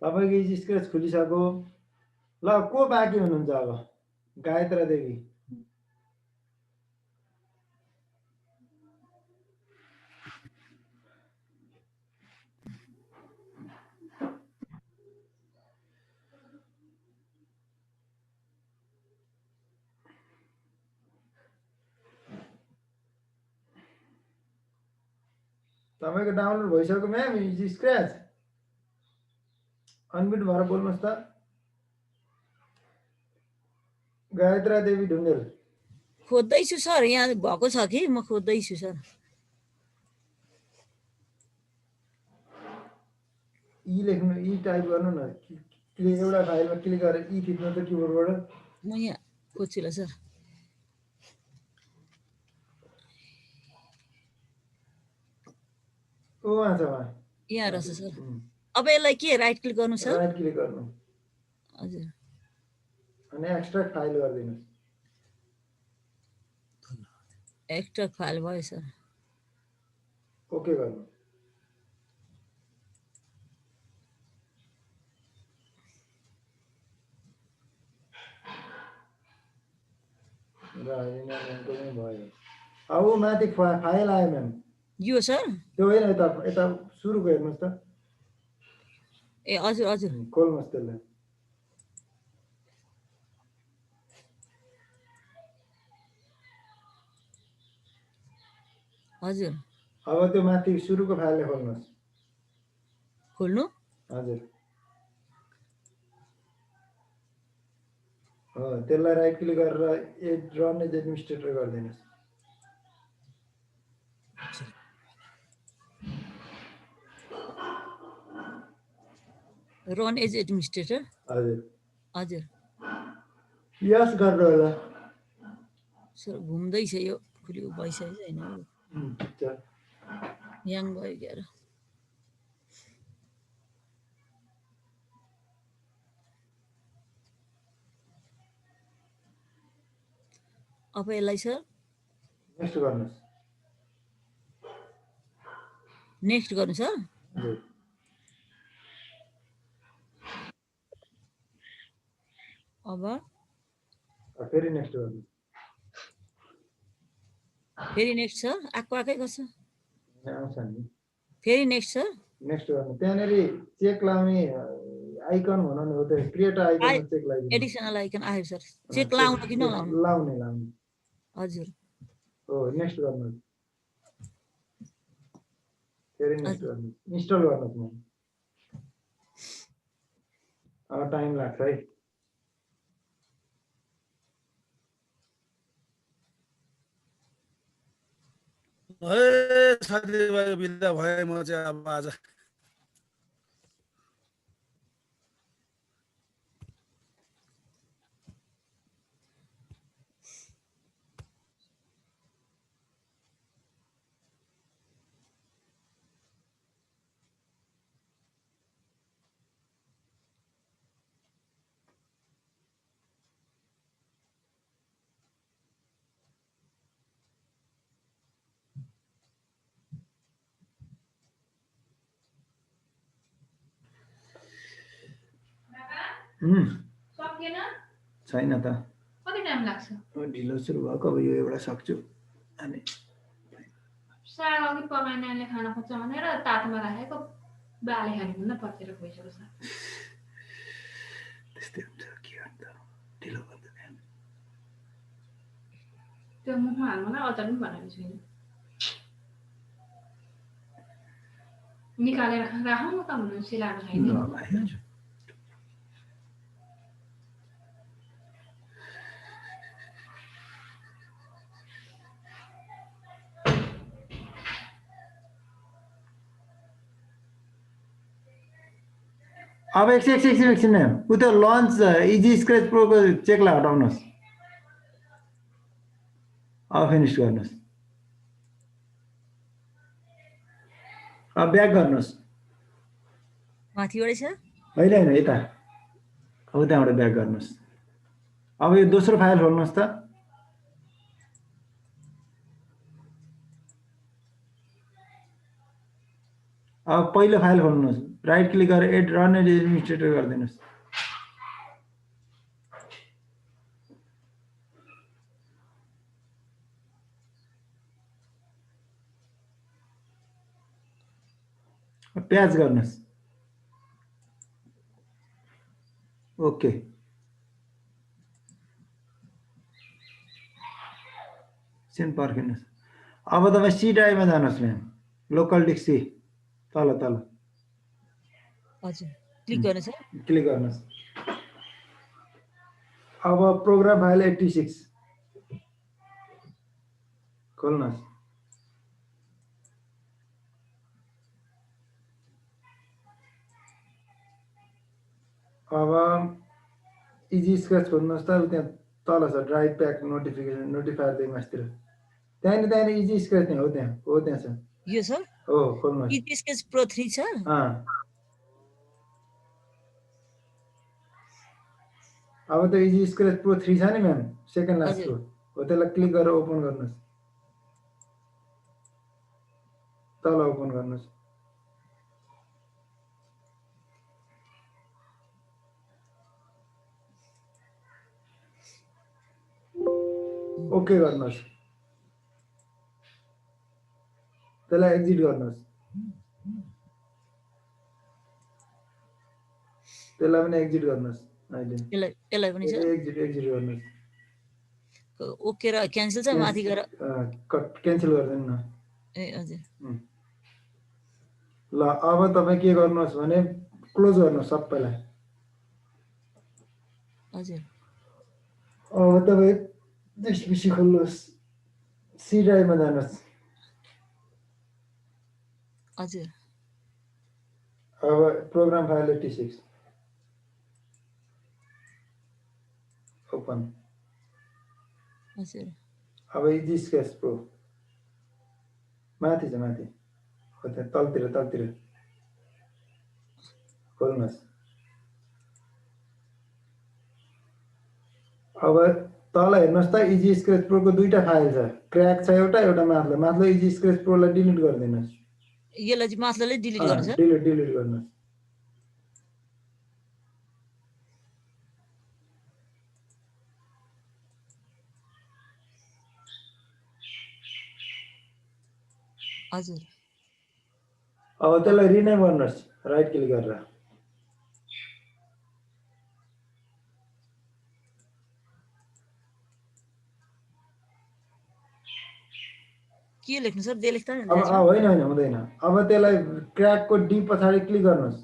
तपाईको इजी स्क्र्याच खुलिसक्यो ल को बाँकी हुनुहुन्छ अब गायत्रा देवी तपाईको डाउनलोड भइसक्यो म्याम इजी स्क्र्याच अनम्युट भएर बोल्नुहोस् त गायत्रा देवी ढुङ्गेल खोज्दैछु सर यहाँ भएको छ कि म खोज्दैछु सर ई लेख्नु ई टाइप गर्नु न एउटा फाइलमा क्लिक गरेर ई थिच्नु त किबोर्डबाट म यहाँ खोज्छु ल सर ओ आछ वा यहाँ रहेछ सर अब यसलाई के राइट क्लिक गर्नु सर राइट क्लिक गर्नु हजुर अनि एक्सट्र्याक्ट फाइल गरिदिनुस् एक्सट्र्याक्ट फाइल भयो सर ओके गर्नु र भयो अब माथि फाइल आयो म्याम यो सर त्यो होइन यता सुरुको हेर्नुहोस् त ए हजुर हजुर खोल्नुहोस् त्यसलाई हजुर अब त्यो माथि सुरुको फाइललाई खोल्नुहोस् खोल्नु हजुर त्यसलाई राइट क्लिक गरेर रन एज एडमिनिस्ट्रेटर गरिदिनुहोस् रन एज एडमिनिस्ट्रेटर हजुर हजुर यस गर्नु होला सर घुम्दैछ यो खुल्यो भइसक्यो छैन चल याङ भयो क्यार अब यसलाई सर नेक्स्ट गर्नुहोस् नेक्स्ट गर्नु सर हजुर अब फेरि नेक्स्ट गर्नुहोस् फेरि नेक्स्ट सर आएकै गर्छ आउँछ नि फेरि नेक्स्ट सर नेक्स्ट गर्नु त्यहाँनेरि चेक लाउने आइकन भनौँ न हो त्यो क्रिएट आइकन चेक लगाइदिनु एडिसनल आइकन आयो सर चेक लाउनु कि नलाउनु लाउने लाउने हजुर हो नेक्स्ट गर्नुहोस् फेरि नेक्स्ट गर्नुहोस् इन्स्टल गर्नुहोस् म अब टाइम लाग्छ है साथीभाइ बिदा भए म चाहिँ अब आज सकिएन छैन त कति टाइम लाग्छ ढिलो सुरु भएको अब यो एउटा सक्छु अनि साग अघि पकाएर नानीले खाना खोज्छ भनेर तातोमा राखेको बाले खाने भन्दा पचेर गइसक्यो साग त्यस्तै हुन्छ के गर्नु त ढिलो गर्दा त्यो मुखमा हाल्नु न अचार पनि बनाएको छैन निकालेर राखौँ न त भन्नु सिलाएको छैन अब एकछिन उता लन्च इजी स्क्र्याच प्रोको चेकलाई हटाउनुहोस् अब फिनिस गर्नुहोस् अब ब्याक गर्नुहोस् माथिबाटै छ होइन होइन यता अब त्यहाँबाट ब्याक गर्नुहोस् अब यो दोस्रो फाइल खोल्नुहोस् त अब पहिलो फाइल खोल्नुहोस् राइट क्लिक गरेर एड रन एज एडमिनिस्ट्रेटर गरिदिनुहोस् प्याच गर्नुहोस् ओके एकछिन पर्खिनुहोस् अब तपाईँ सी ड्राइभमा जानुहोस् म्याम लोकल डिस्क सी तल तल हजुर क्लिक गर्नु सर क्लिक गर्नुहोस् अब प्रोग्राम फाइल 86 खोल्नुहोस् अब इजी स्क्र्याच खोल्नुहोस् त त्यहाँ तल छ ड्राइभ प्याक नोटिफिकेसन नोटिफायर दिए मास्तिर त्यहाँनिर इजी स्क्र्याच त्यहाँ हो त्यहाँ छ यो सर हो खोल्नुहोस् इजी स्केच प्रो 3 छ अब त इजी स्क्र्याच प्रो 3 छ नि म्याम सेकेन्ड लास्टको हो त्यसलाई क्लिक गरेर ओपन गर्नुहोस् तल ओपन गर्नुहोस् ओके गर्नुहोस् त्यसलाई एक्जिट गर्नुहोस् त्यसलाई पनि एक्जिट गर्नुहोस् अहिले यसलाई पनि सर एक्जिट गर्नुहोस् ओके र क्यान्सल छ माथि गएर क्यान्सल गर्दैन न ए हजुर ल अब तपाईँ के गर्नुहोस् भने क्लोज गर्नुहोस् सबैलाई हजुर अब तपाईँ त्यसपछि खोल्नुहोस् सी ड्राइभमा जानुहोस् हजुर अब प्रोग्राम फाइल 86 ओपन हजुर अब इजी स्केच प्रो माथि छ माथि हो त्यहाँ तलतिर खोल्नुहोस् अब तल हेर्नुहोस् त इजी स्केच प्रोको दुईटा फाइल छ क्र्याक छ एउटा माथिल्लो इजी स्केच प्रोलाई डिलिट गरिदिनुहोस् यसलाई चाहिँ माथिल्लोलाई डिलिट गर्नु छ डिलिट गर्नुहोस् हजुर अब त्यसलाई रिनेम गर्नुहोस् राइट क्लिक गरेर के लेख्नु सर जे लेख्दा अब होइन हुँदैन अब त्यसलाई क्र्याकको डी पछाडि क्लिक गर्नुहोस्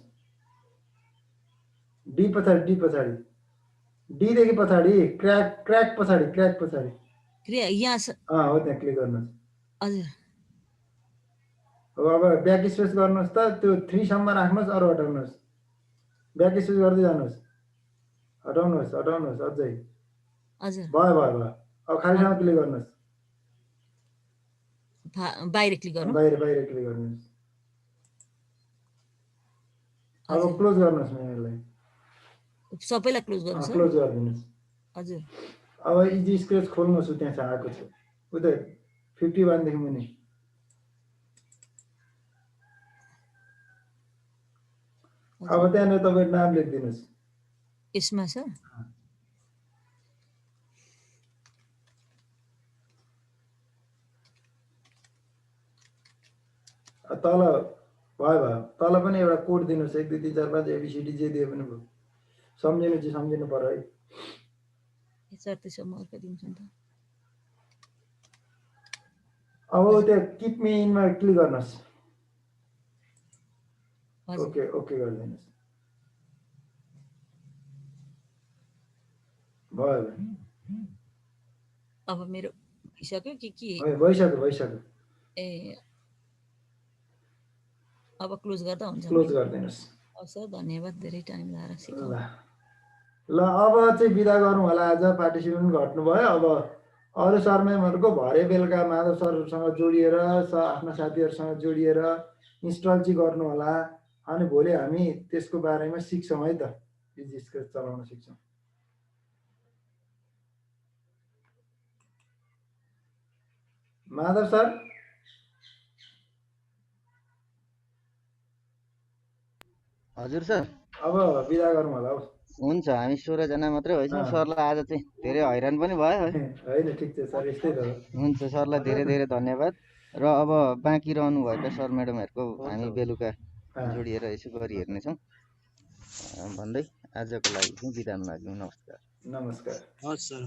डी पछाडि डी देखि पछाडि क्र्याक पछाडि यहाँ हो त्यहाँ क्लिक गर्नुहोस् हजुर अब ब्याक स्पेस गर्नुहोस् त त्यो 3 सम्म राख्नुहोस् अरु हटाउनुहोस् ब्याक स्पेस गर्दै जानुहोस् हटाउनुहोस् अझै हजुर भयो अब खाली ठाउँमा क्लिक गर्नुहोस् बाहिर क्लिक गर्नु बाहिर क्लिक गर्नुहोस् अब क्लोज गर्नुहोस् मेललाई सबैलाई क्लोज गर्नु सर क्लोज गरिदिनुहोस् हजुर अब इजी स्केच खोल्नुहोस् त्यहाँ छ आएको छ उतै 51 देखि मुनि अब त्यहाँ तपाईँ नाम लेखिदिनुहोस् यसमा सर तल भयो तल पनि एउटा कोड दिनुहोस् 1 2 3 4 5 एबीसीडी जे दिए पनि भयो सम्झिनु पर्यो है सर त्यसो म अर्को दिन्छु नि त अब त्यो किप मी इनमा क्लिक गर्नुहोस् ओके गरिदिनुहोस् भयो अब मेरो भइसक्यो कि भइसक्यो ए अब क्लोज गर्दा हुन्छ क्लोज गरिदिनुहोस् सर धन्यवाद धेरै टाइम लाएर सिकाउनु ल अब चाहिँ बिदा गरौँ होला आज पार्टिसिपेन्ट घट्नु भयो अब अरू सरमेमहरुको भरे बेलुका माधव सरसँग जोडिएर आफ्ना साथीहरुसँग जोडिएर इन्स्टल चाहिँ गर्नु होला अनि भोलि हामी त्यसको बारेमा सिक्छौं है त इजी स्केच चलाउन सिक्छौं माधव सर हजुर सर अब बिदा गरौँ होला हुन्छ हामी 16 जना मात्रै होइछौं सरलाई आज चाहिँ धेरै हैरान पनि भयो हैन ठीक छ सर यस्तै त हुन्छ सरलाई धेरै धेरै धन्यवाद र अब बाँकी रहनु भएका सर म्याडमहरुको हामी बेलुका जोडिएर यसो गरी हेर्ने छौं भन्दै आजको लागि चाहिँ बिदा माग्नु नमस्कार हस् सर